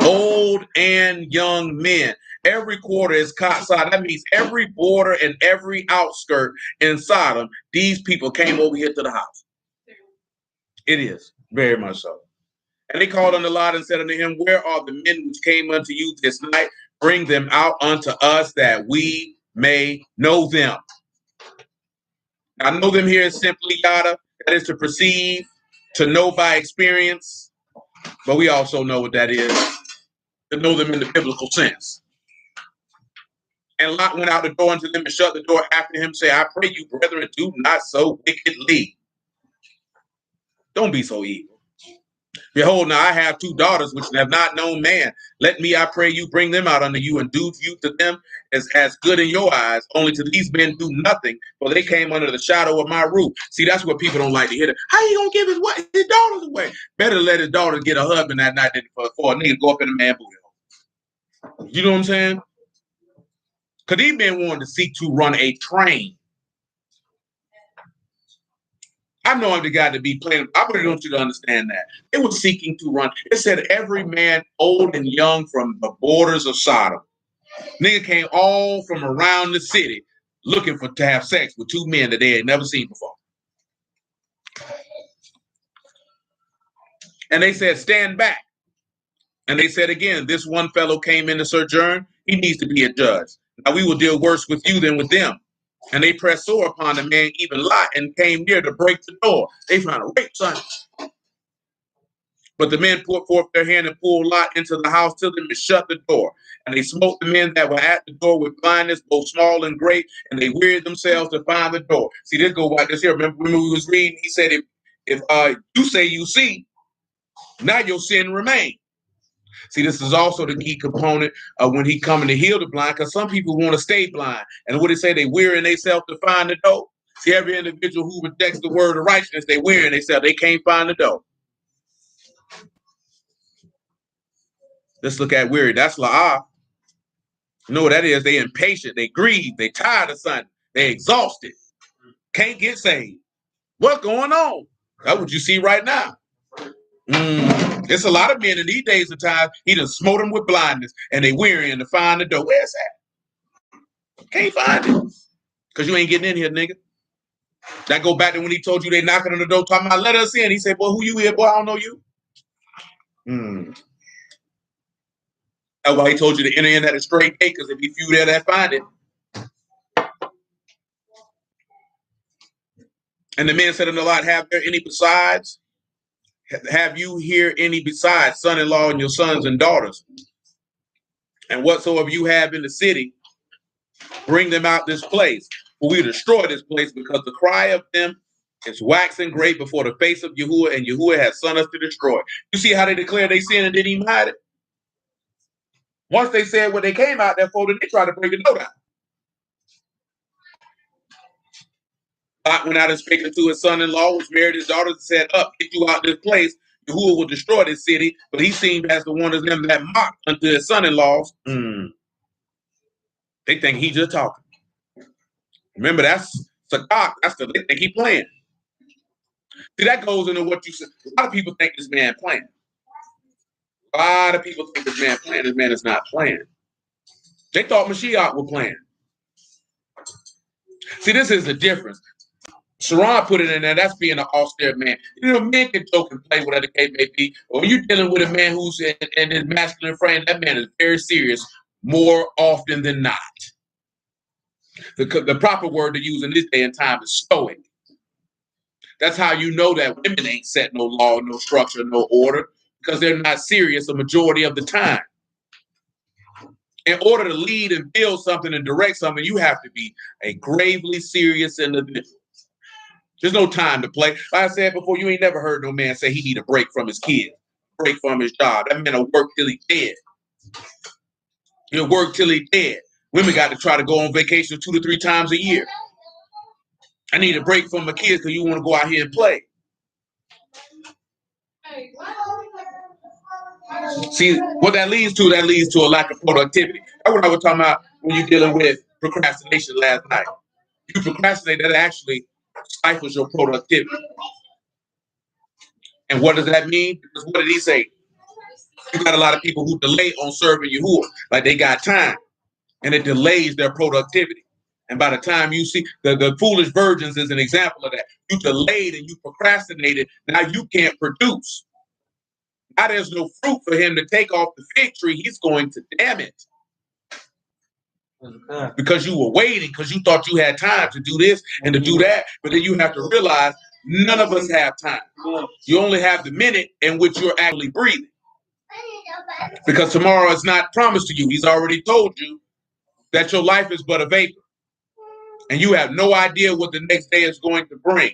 Old and young men. Every quarter is Sodom. That means every border and every outskirt in Sodom, these people came over here to the house. It is, very much so. And they called unto Lot and said unto him, where are the men which came unto you this night? Bring them out unto us that we may know them. Now, know them here is simply yada. That is to perceive, to know by experience. But we also know what that is, to know them in the biblical sense. And Lot went out the door unto them and shut the door after him, say, I pray you, brethren, do not so wickedly. Don't be so evil. Behold, now I have two daughters which have not known man. Let me, I pray you, bring them out unto you, and do you to them as good in your eyes. Only to these men do nothing, for they came under the shadow of my roof. See, that's what people don't like to hear. How you gonna give his daughters away? Better let his daughters get a husband that night than for a nigga to go up in a man booty. You know what I'm saying? Because these men wanted to seek to run a train. I know I'm the guy to be playing. I really want you to understand that. It was seeking to run. It said every man, old and young, from the borders of Sodom. Nigga came all from around the city looking to have sex with two men that they had never seen before. And they said, stand back. And they said again, this one fellow came in to sojourn. He needs to be a judge. Now we will deal worse with you than with them. And they pressed sore upon the man, even Lot, and came near to break the door. They found a rape son. But the men put forth their hand and pulled Lot into the house to them and shut the door. And they smote the men that were at the door with blindness, both small and great, and they wearied themselves to find the door. See, this go like this here. Remember when we was reading, he said, if you say you see, now your sin remains. See, this is also the key component of when he coming to heal the blind, because some people want to stay blind. And what they say, they weary themselves to find the door. See, every individual who rejects the word of righteousness, they weary themselves. They can't find the door. Let's look at weary. That's la'ah. You know what that is? They impatient. They grieve. They tired of something. They exhausted. Can't get saved. What's going on? That's what you see right now. It's a lot of men in these days and times, he done smote them with blindness, and they wearying to find the door. Where's that? Can't find it. Because you ain't getting in here, nigga. That go back to when he told you they knocking on the door, talking about, let us in. He said, boy, who you here? Boy, I don't know you. That's why he told you to enter in at a straight gate, because if you there that find it. And the man said unto Lot, have there any besides? Have you here any besides son-in-law and your sons and daughters? And whatsoever you have in the city, bring them out this place. For we destroy this place, because the cry of them is waxing great before the face of Yahuwah, and Yahuwah has sent us to destroy. You see how they declared they sin and didn't even hide it? Once they said what they came out there for, then they tried to break the door down. Lot went out and spake to his son-in-law, which married his daughters, and said, up, get you out this place. Yahuwah will destroy this city. But he seemed as the one of them that mocked unto his son-in-laws. They think he just talking. Remember, that's Sakak. That's the they think he playing. See, that goes into what you said. A lot of people think this man playing. A lot of people think this man playing. This man is not playing. They thought Mashiach was playing. See, this is the difference. Sharon put it in there. That's being an austere man. You know, men can joke and play whatever the case may be. But when you're dealing with a man who's in his masculine frame, that man is very serious more often than not. The proper word to use in this day and time is stoic. That's how you know that women ain't set no law, no structure, no order, because they're not serious the majority of the time. In order to lead and build something and direct something, you have to be a gravely serious individual. There's no time to play. Like I said before, you ain't never heard no man say he need a break from his kids, break from his job. That man will work till he dead. He'll work till he dead. Women got to try to go on vacation 2 to 3 times a year. I need a break from my kids because you want to go out here and play. See, what that leads to a lack of productivity. That's what I was talking about when you're dealing with procrastination last night. You procrastinate, that actually stifles your productivity. And what does that mean? Because what did he say? You got a lot of people who delay on serving Yahuwah. Like they got time, and it delays their productivity. And by the time you see, the foolish virgins is an example of that. You delayed and you procrastinated. Now you can't produce. Now there's no fruit for him to take off the fig tree. He's going to damn it. Because you were waiting, because you thought you had time to do this and to do that. But then you have to realize none of us have time. You only have the minute in which you're actually breathing. Because tomorrow is not promised to you. He's already told you that your life is but a vapor. And you have no idea what the next day is going to bring.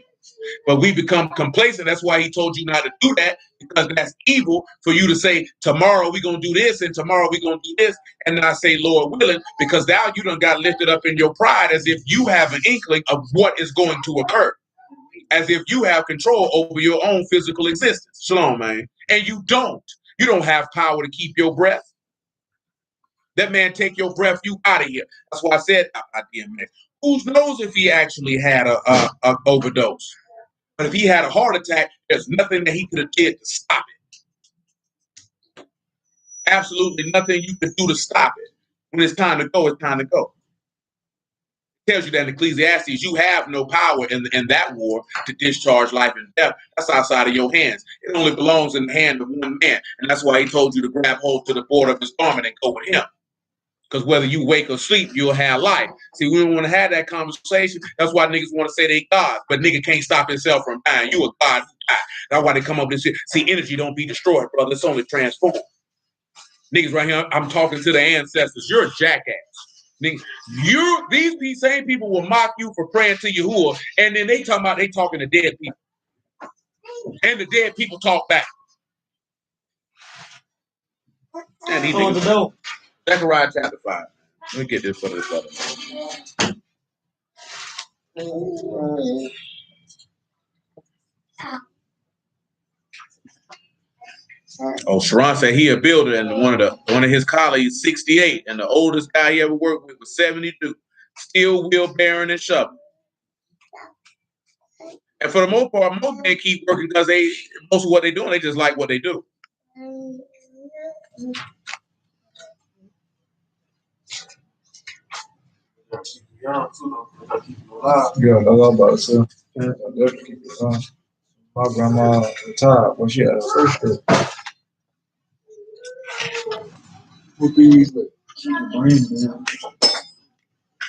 But we become complacent. That's why he told you not to do that, because that's evil for you to say, tomorrow we're going to do this and tomorrow we're going to do this, and not say, Lord willing, because now you done got lifted up in your pride as if you have an inkling of what is going to occur, as if you have control over your own physical existence. Shalom, man. And you don't. You don't have power to keep your breath. That man take your breath, you out of here. That's why I said, who knows if he actually had a overdose? But if he had a heart attack, there's nothing that he could have did to stop it. Absolutely nothing you could do to stop it. When it's time to go, it's time to go. It tells you that in Ecclesiastes, you have no power in that war to discharge life and death. That's outside of your hands. It only belongs in the hand of one man. And that's why he told you to grab hold to the border of his garment and go with him. Because whether you wake or sleep, you'll have life. See, we don't want to have that conversation. That's why niggas want to say they God, but nigga can't stop himself from dying. You a God who died. That's why they come up with this shit. See, energy don't be destroyed, brother. It's only transformed. Niggas right here, I'm talking to the ancestors. You're a jackass. Niggas, these same people will mock you for praying to Yahuwah, and then they talking to dead people. And the dead people talk back. And these niggas, Zechariah chapter 5. Let me get this for this other. Oh, Sharon said he a builder, and one of his colleagues, 68, and the oldest guy he ever worked with was 72. Still wheelbarrowing and shoveling. And for the most part, most men keep working because most of what they're doing, they just like what they do. Yeah, that's what I'm about to say. I definitely keep it on. My grandma retired when she had her first grade.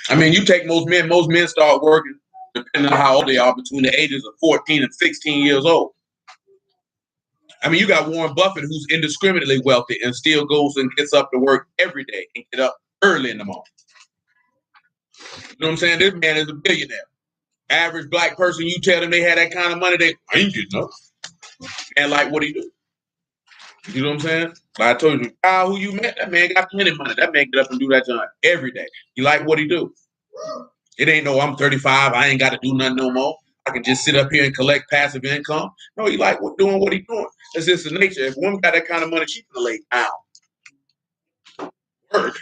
I mean, you take most men start working, depending on how old they are, between the ages of 14 and 16 years old. I mean, you got Warren Buffett, who's indiscriminately wealthy and still goes and gets up to work every day and get up early in the morning. You know what I'm saying? This man is a billionaire. Average black person, you tell them they had that kind of money, they ain't getting up. And like, what do you do? You know what I'm saying? Like I told you, who you met, that man got plenty of money. That man get up and do that job every day. You like what he do? It ain't no, I'm 35, I ain't got to do nothing no more. I can just sit up here and collect passive income. No, he like doing what he doing. That's just the nature. If a woman got that kind of money, she can lay down. Work.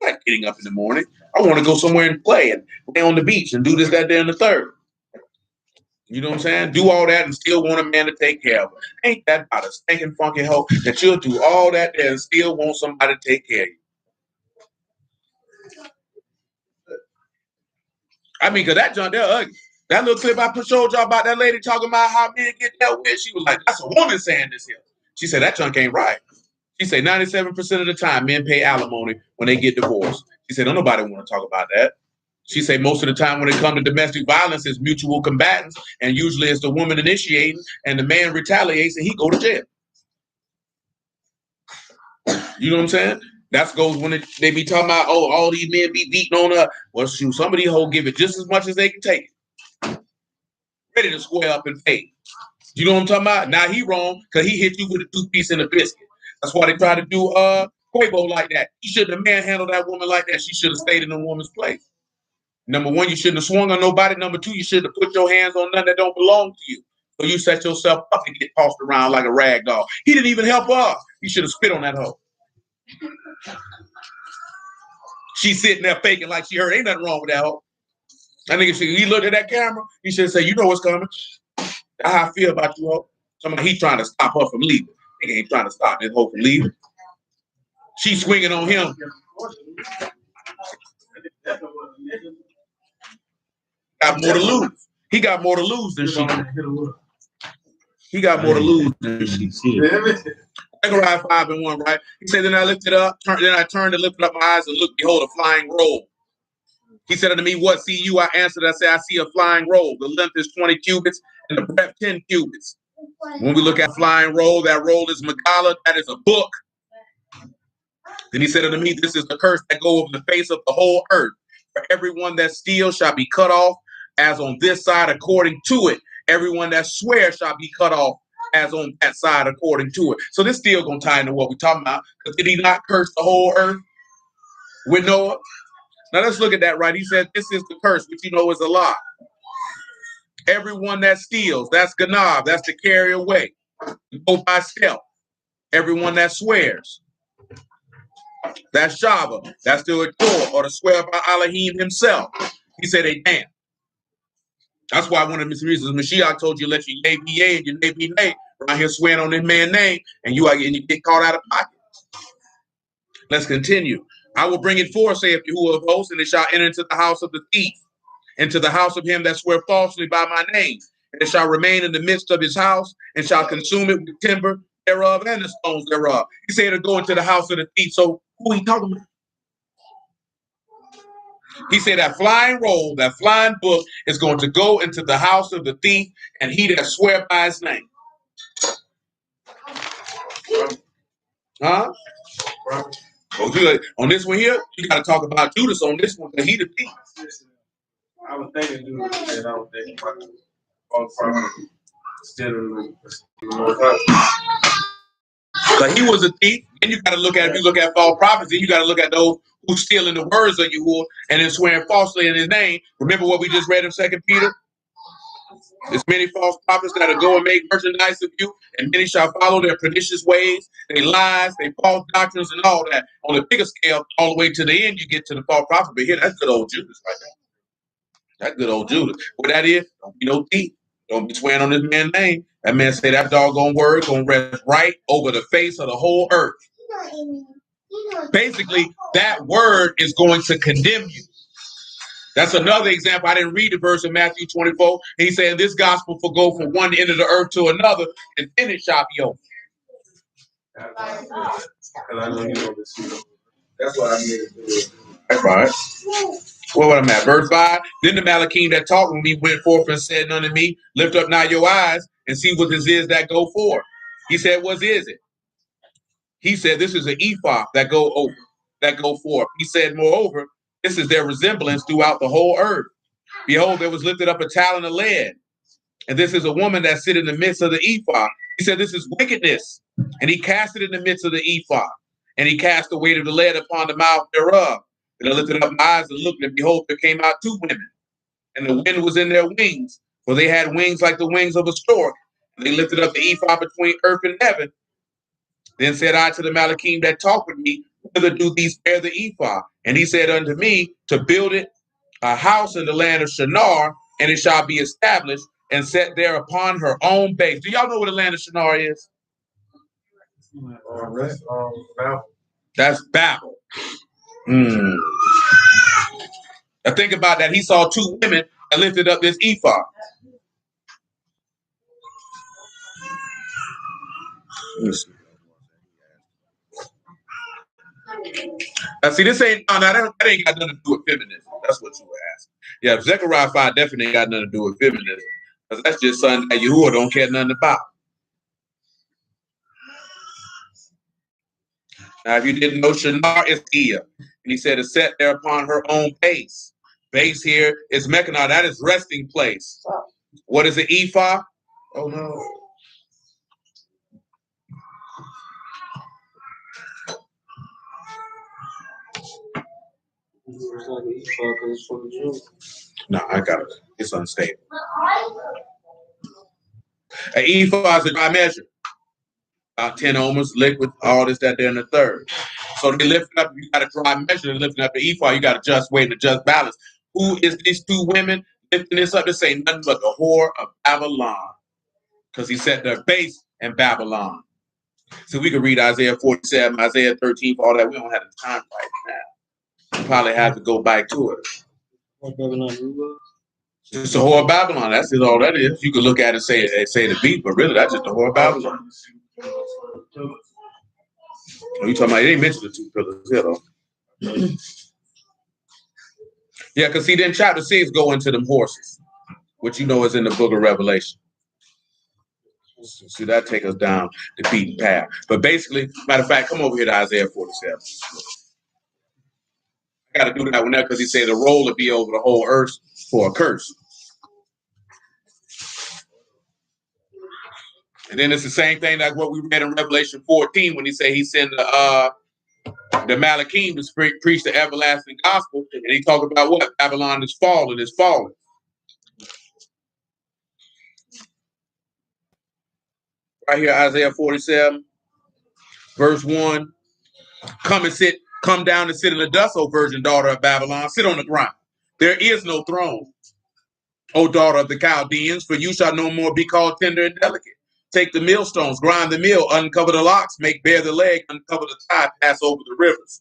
I like getting up in the morning. I want to go somewhere and play and lay on the beach and do this, that, there, and the third. You know what I'm saying? Do all that and still want a man to take care of her. Ain't that about a stinking funky hoe that you'll do all that there and still want somebody to take care of you? I mean, because that junk, they're ugly. That little clip I showed y'all about that lady talking about how men get dealt with, she was like, that's a woman saying this here. She said, that junk ain't right. She said 97% of the time men pay alimony when they get divorced. She said, don't nobody want to talk about that. She said most of the time when it comes to domestic violence, it's mutual combatants, and usually it's the woman initiating, and the man retaliates, and he go to jail. You know what I'm saying? That goes when they be talking about, oh, all these men be beating on her. Well, shoot, some of these hoes give it just as much as they can take it. Ready to square up and pay. You know what I'm talking about? Now he wrong because he hit you with a toothpiece and a biscuit. That's why they try to do Quavo like that. He shouldn't have manhandled that woman like that. She should have stayed in the woman's place. Number one, you shouldn't have swung on nobody. Number two, you shouldn't have put your hands on nothing that don't belong to you. So you set yourself up to get tossed around like a rag doll. He didn't even help her. He should have spit on that hoe. She's sitting there faking like she heard. Ain't nothing wrong with that hoe. That nigga, he looked at that camera. He should say, you know what's coming. That's how I feel about you, hoe. Somebody, he's trying to stop her from leaving. Nigga ain't trying to stop this hoe from leaving. She's swinging on him. Got more to lose. He got more to lose than she. He got more to lose than she. Zechariah 5:1, right? He said, then I lifted up, then I turned and lifted up my eyes and looked, behold, a flying robe. He said unto me, what see you? I answered, I said, I see a flying robe. The length is 20 cubits and the breadth 10 cubits. When we look at flying roll, that roll is Megala, that is a book. Then he said unto me, this is the curse that go over the face of the whole earth. For everyone that steals shall be cut off, as on this side according to it. Everyone that swears shall be cut off, as on that side according to it. So this still gonna tie into what we're talking about. Because did he not curse the whole earth with Noah? Now let's look at that, right? He said, this is the curse, which you know is a lie. Everyone that steals, that's Ganab, that's to carry away. Go by stealth. Everyone that swears, that's Shava, that's to adore or to swear by Elohim himself. He said they damn. That's why one of the reasons Mashiach told you, let your yea be yea and your nay be nay. Around here swearing on this man's name, and you get caught out of pocket. Let's continue. I will bring it forth, saith Yahuwah of hosts, and it shall enter into the house of the thief, into the house of him that swear falsely by my name. And it shall remain in the midst of his house, and shall consume it with timber thereof and the stones thereof. He said to go into the house of the thief. So Who he talking about? He said that flying roll, that flying book is going to go into the house of the thief, and he that swear by his name. Huh? Oh, on this one here, you got to talk about Judas on this one, because he the thief. I was thinking Judas, and I was thinking about false prophet stealing Because he was a thief. Then you got to look at, if you look at false prophets, then you got to look at those who stealing the words of Yahuwah and then swearing falsely in his name. Remember what we just read in 2 Peter? There's many false prophets that will go and make merchandise of you, and many shall follow their pernicious ways, their lies, their false doctrines, and all that. On the bigger scale, all the way to the end, you get to the false prophet. But here, that's good old Judas right there. That's good old Judas. What that is, don't be no thief. Don't be swearing on this man's name. That man say that doggone word gonna rest right over the face of the whole earth. Basically, that word is going to condemn you. That's another example. I didn't read the verse in Matthew 24. He said, this gospel will go from one end of the earth to another, and then it shall be over. That's what I mean. That's right. Well, I'm at verse 5. Then the Malachim that talked with me went forth and said unto me, lift up now your eyes and see what this is that go forth. He said, what is it? He said, this is an ephah that go forth. He said, moreover, this is their resemblance throughout the whole earth. Behold, there was lifted up a talent of lead, and this is a woman that sit in the midst of the ephah. He said, this is wickedness. And he cast it in the midst of the ephah, and he cast the weight of the lead upon the mouth thereof. And I lifted up my eyes and looked, and behold, there came out two women, and the wind was in their wings, for they had wings like the wings of a stork. And they lifted up the ephah between earth and heaven. Then said I to the Malachim that talked with me, whither do these bear the ephah? And he said unto me, to build it a house in the land of Shinar, and it shall be established and set there upon her own base. Do y'all know what the land of Shinar is? That's Babel. Now think about that. He saw two women that lifted up this ephah. Now, see, this ain't, no, that ain't got nothing to do with feminism. That's what you were asking. Yeah, Zechariah 5 definitely ain't got nothing to do with feminism. Because that's just something that Yahuwah don't care nothing about. Now, if you didn't know, Shinar is Ia. And he said it's set there upon her own base. Base here is Mechanah. That is resting place. What is an ephah? Oh, no. No, I got it. It's unstable. An ephah is a dry measure. About 10 ohms, liquid, all this, that, there, and the third. So they lift up, you got a dry measure, and lifting up the ephah, you got to just weight and just balance. Who is these two women lifting this up? To say nothing but the whore of Babylon. Because he set their base in Babylon. So we could read Isaiah 47, Isaiah 13 for all that. We don't have the time right now. We probably have to go back to it. It's the whore of Babylon. That's just all that is. You could look at it and say the beat, but really that's just the whore of Babylon. Oh, you talking about, it ain't mentioned the two pillars here, though. Yeah, because see, then chapter 6 go into them horses, which you know is in the book of Revelation. See, that take us down the beaten path. But basically, matter of fact, come over here to Isaiah 47. I got to do that one there because he said the roll will be over the whole earth for a curse. And then it's the same thing like what we read in Revelation 14 when he said he sent the Malachim to preach the everlasting gospel. And he talked about what? Babylon is fallen, is fallen. Right here, Isaiah 47, verse 1. Come down and sit in the dust, O virgin daughter of Babylon. Sit on the ground. There is no throne, O daughter of the Chaldeans, for you shall no more be called tender and delicate. Take the millstones, grind the mill, uncover the locks, make bare the leg, uncover the thigh, pass over the rivers.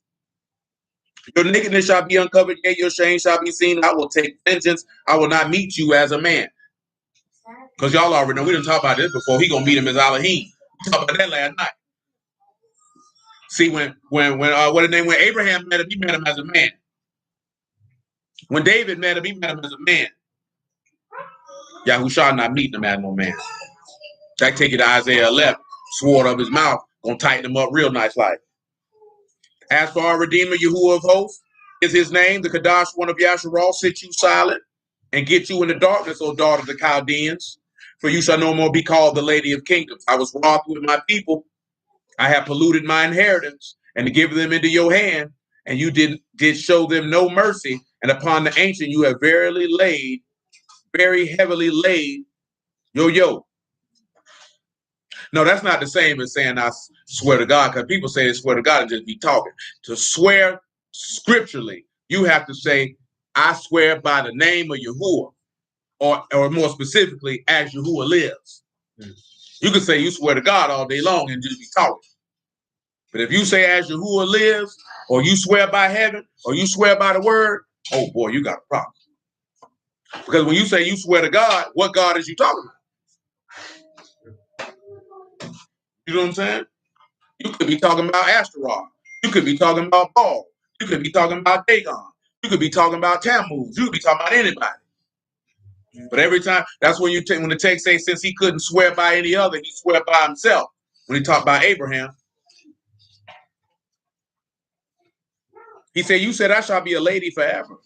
Your nakedness shall be uncovered, yea, your shame shall be seen. I will take vengeance. I will not meet you as a man. Because y'all already know, we didn't talk about this before. He going to meet him as Elohim. We talked about that last night. See, when what the name, when Abraham met him, he met him as a man. When David met him, he met him as a man. Yahushua not meeting him as no man. That take you to Isaiah 11. Sword of his mouth, gonna tighten him up real nice like. As for our Redeemer, Yahuwah of hosts, is his name, the Kadash one of Yasharal, sit you silent and get you in the darkness, O daughter of the Chaldeans. For you shall no more be called the Lady of Kingdoms. I was wroth with my people. I have polluted my inheritance and to give them into your hand, and you did show them no mercy. And upon the ancient you have very heavily laid your yoke. No, that's not the same as saying I swear to God, because people say they swear to God and just be talking. To swear scripturally, you have to say, I swear by the name of Yahuwah, or more specifically, as Yahuwah lives. You can say you swear to God all day long and just be talking. But if you say as Yahuwah lives, or you swear by heaven, or you swear by the word, oh boy, you got a problem. Because when you say you swear to God, what God is you talking about? You know what I'm saying? You could be talking about Ashtaroth. You could be talking about Baal. You could be talking about Dagon. You could be talking about Tammuz. You could be talking about anybody. But every time, that's when when the text says, since he couldn't swear by any other, he swear by himself. When he talked about Abraham, he said, you said, I shall be a lady forever.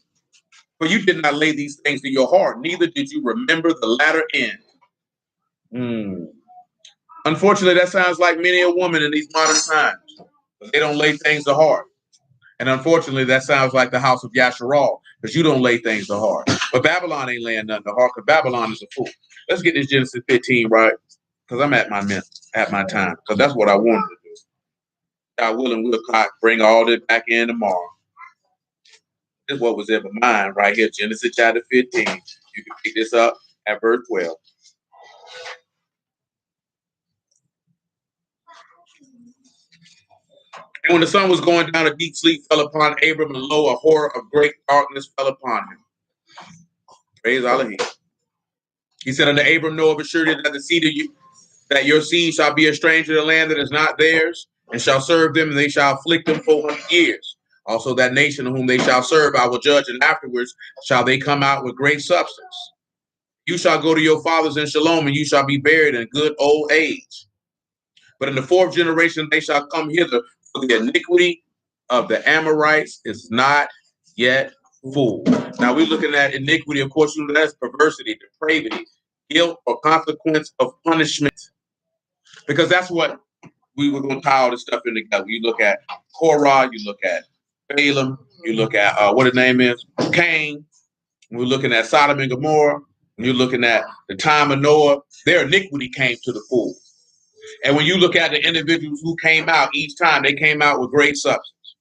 For you did not lay these things to your heart, neither did you remember the latter end. Unfortunately, that sounds like many a woman in these modern times. But they don't lay things to heart. And unfortunately, that sounds like the house of Yasharal, because you don't lay things to heart. But Babylon ain't laying nothing to heart, because Babylon is a fool. Let's get this Genesis 15 right, because I'm at my time, because that's what I wanted to do. God willing, we'll bring all this back in tomorrow. This is what was in my mind right here, Genesis chapter 15. You can pick this up at verse 12. And when the sun was going down, a deep sleep fell upon Abram, and lo, a horror of great darkness fell upon him. Praise Elohim. He said unto Abram, know of a surety that the seed of you, that your seed shall be a stranger in the land that is not theirs, and shall serve them, and they shall afflict them 400 years. Also that nation whom they shall serve I will judge, and afterwards shall they come out with great substance. You shall go to your fathers in shalom, and you shall be buried in good old age. But in the fourth generation they shall come hither, for the iniquity of the Amorites is not yet full. Now we're looking at iniquity, of course, that's perversity, depravity, guilt, or consequence of punishment. Because that's what we were going to tie all this stuff in together. You look at Korah, you look at Balaam, you look at what his name is, Cain. We're looking at Sodom and Gomorrah. You're looking at the time of Noah. Their iniquity came to the full. And when you look at the individuals who came out each time, they came out with great substance.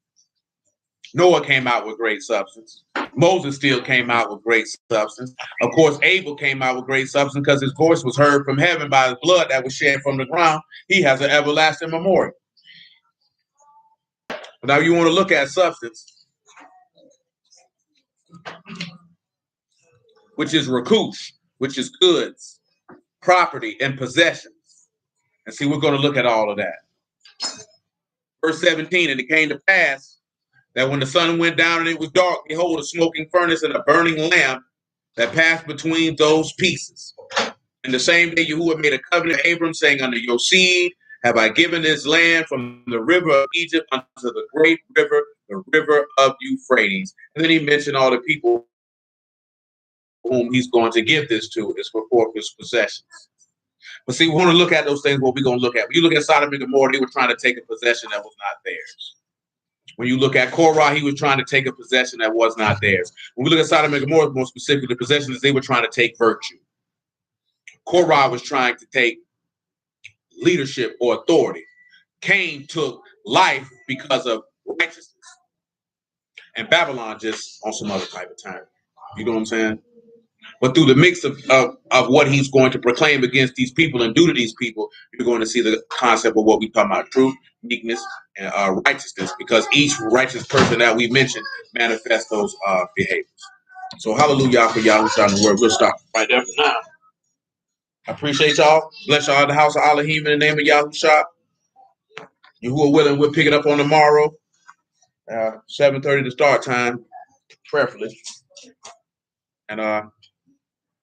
Noah came out with great substance. Moses still came out with great substance. Of course, Abel came out with great substance because his voice was heard from heaven by the blood that was shed from the ground. He has an everlasting memorial. Now you want to look at substance, which is rakush, which is goods, property, and possessions. And see, we're going to look at all of that. Verse 17, and it came to pass that when the sun went down and it was dark, behold, a smoking furnace and a burning lamp that passed between those pieces. And the same day Yahuwah made a covenant with Abram, saying, unto your seed have I given this land from the river of Egypt unto the great river, the river of Euphrates. And then he mentioned all the people whom he's going to give this to is for his possessions. But see, we want to look at those things, what we're going to look at. When you look at Sodom and Gomorrah, they were trying to take a possession that was not theirs. When you look at Korah, he was trying to take a possession that was not theirs. When we look at Sodom and Gomorrah, more specifically, the possessions, they were trying to take virtue. Korah was trying to take leadership or authority. Cain took life because of righteousness. And Babylon just on some other type of time. You know what I'm saying? But through the mix of what he's going to proclaim against these people and do to these people, you're going to see the concept of what we talk about: truth, meekness, and righteousness, because each righteous person that we mentioned manifests those behaviors. So hallelujah for Yahushua and the word. We'll stop right there for now. I appreciate y'all. Bless y'all in the house of Elohim in the name of Yahushua. You who are willing, we'll pick it up on tomorrow. 7:30 to start time, preferably. And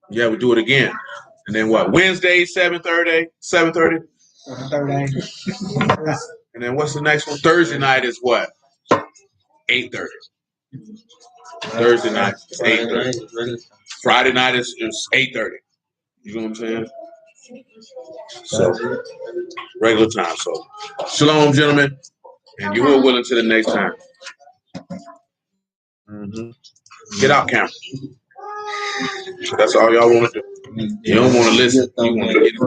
yeah, we do it again. And then what? Wednesday, 7:30. 7:30. And then what's the next one? Thursday night is what? 8:30. Thursday night is 8:30. Friday night is 8:30. You know what I'm saying? So regular time. So shalom, gentlemen, and you will willing to the next time. Get out, Cam. That's all y'all want to do. You don't want to listen. You want to get it.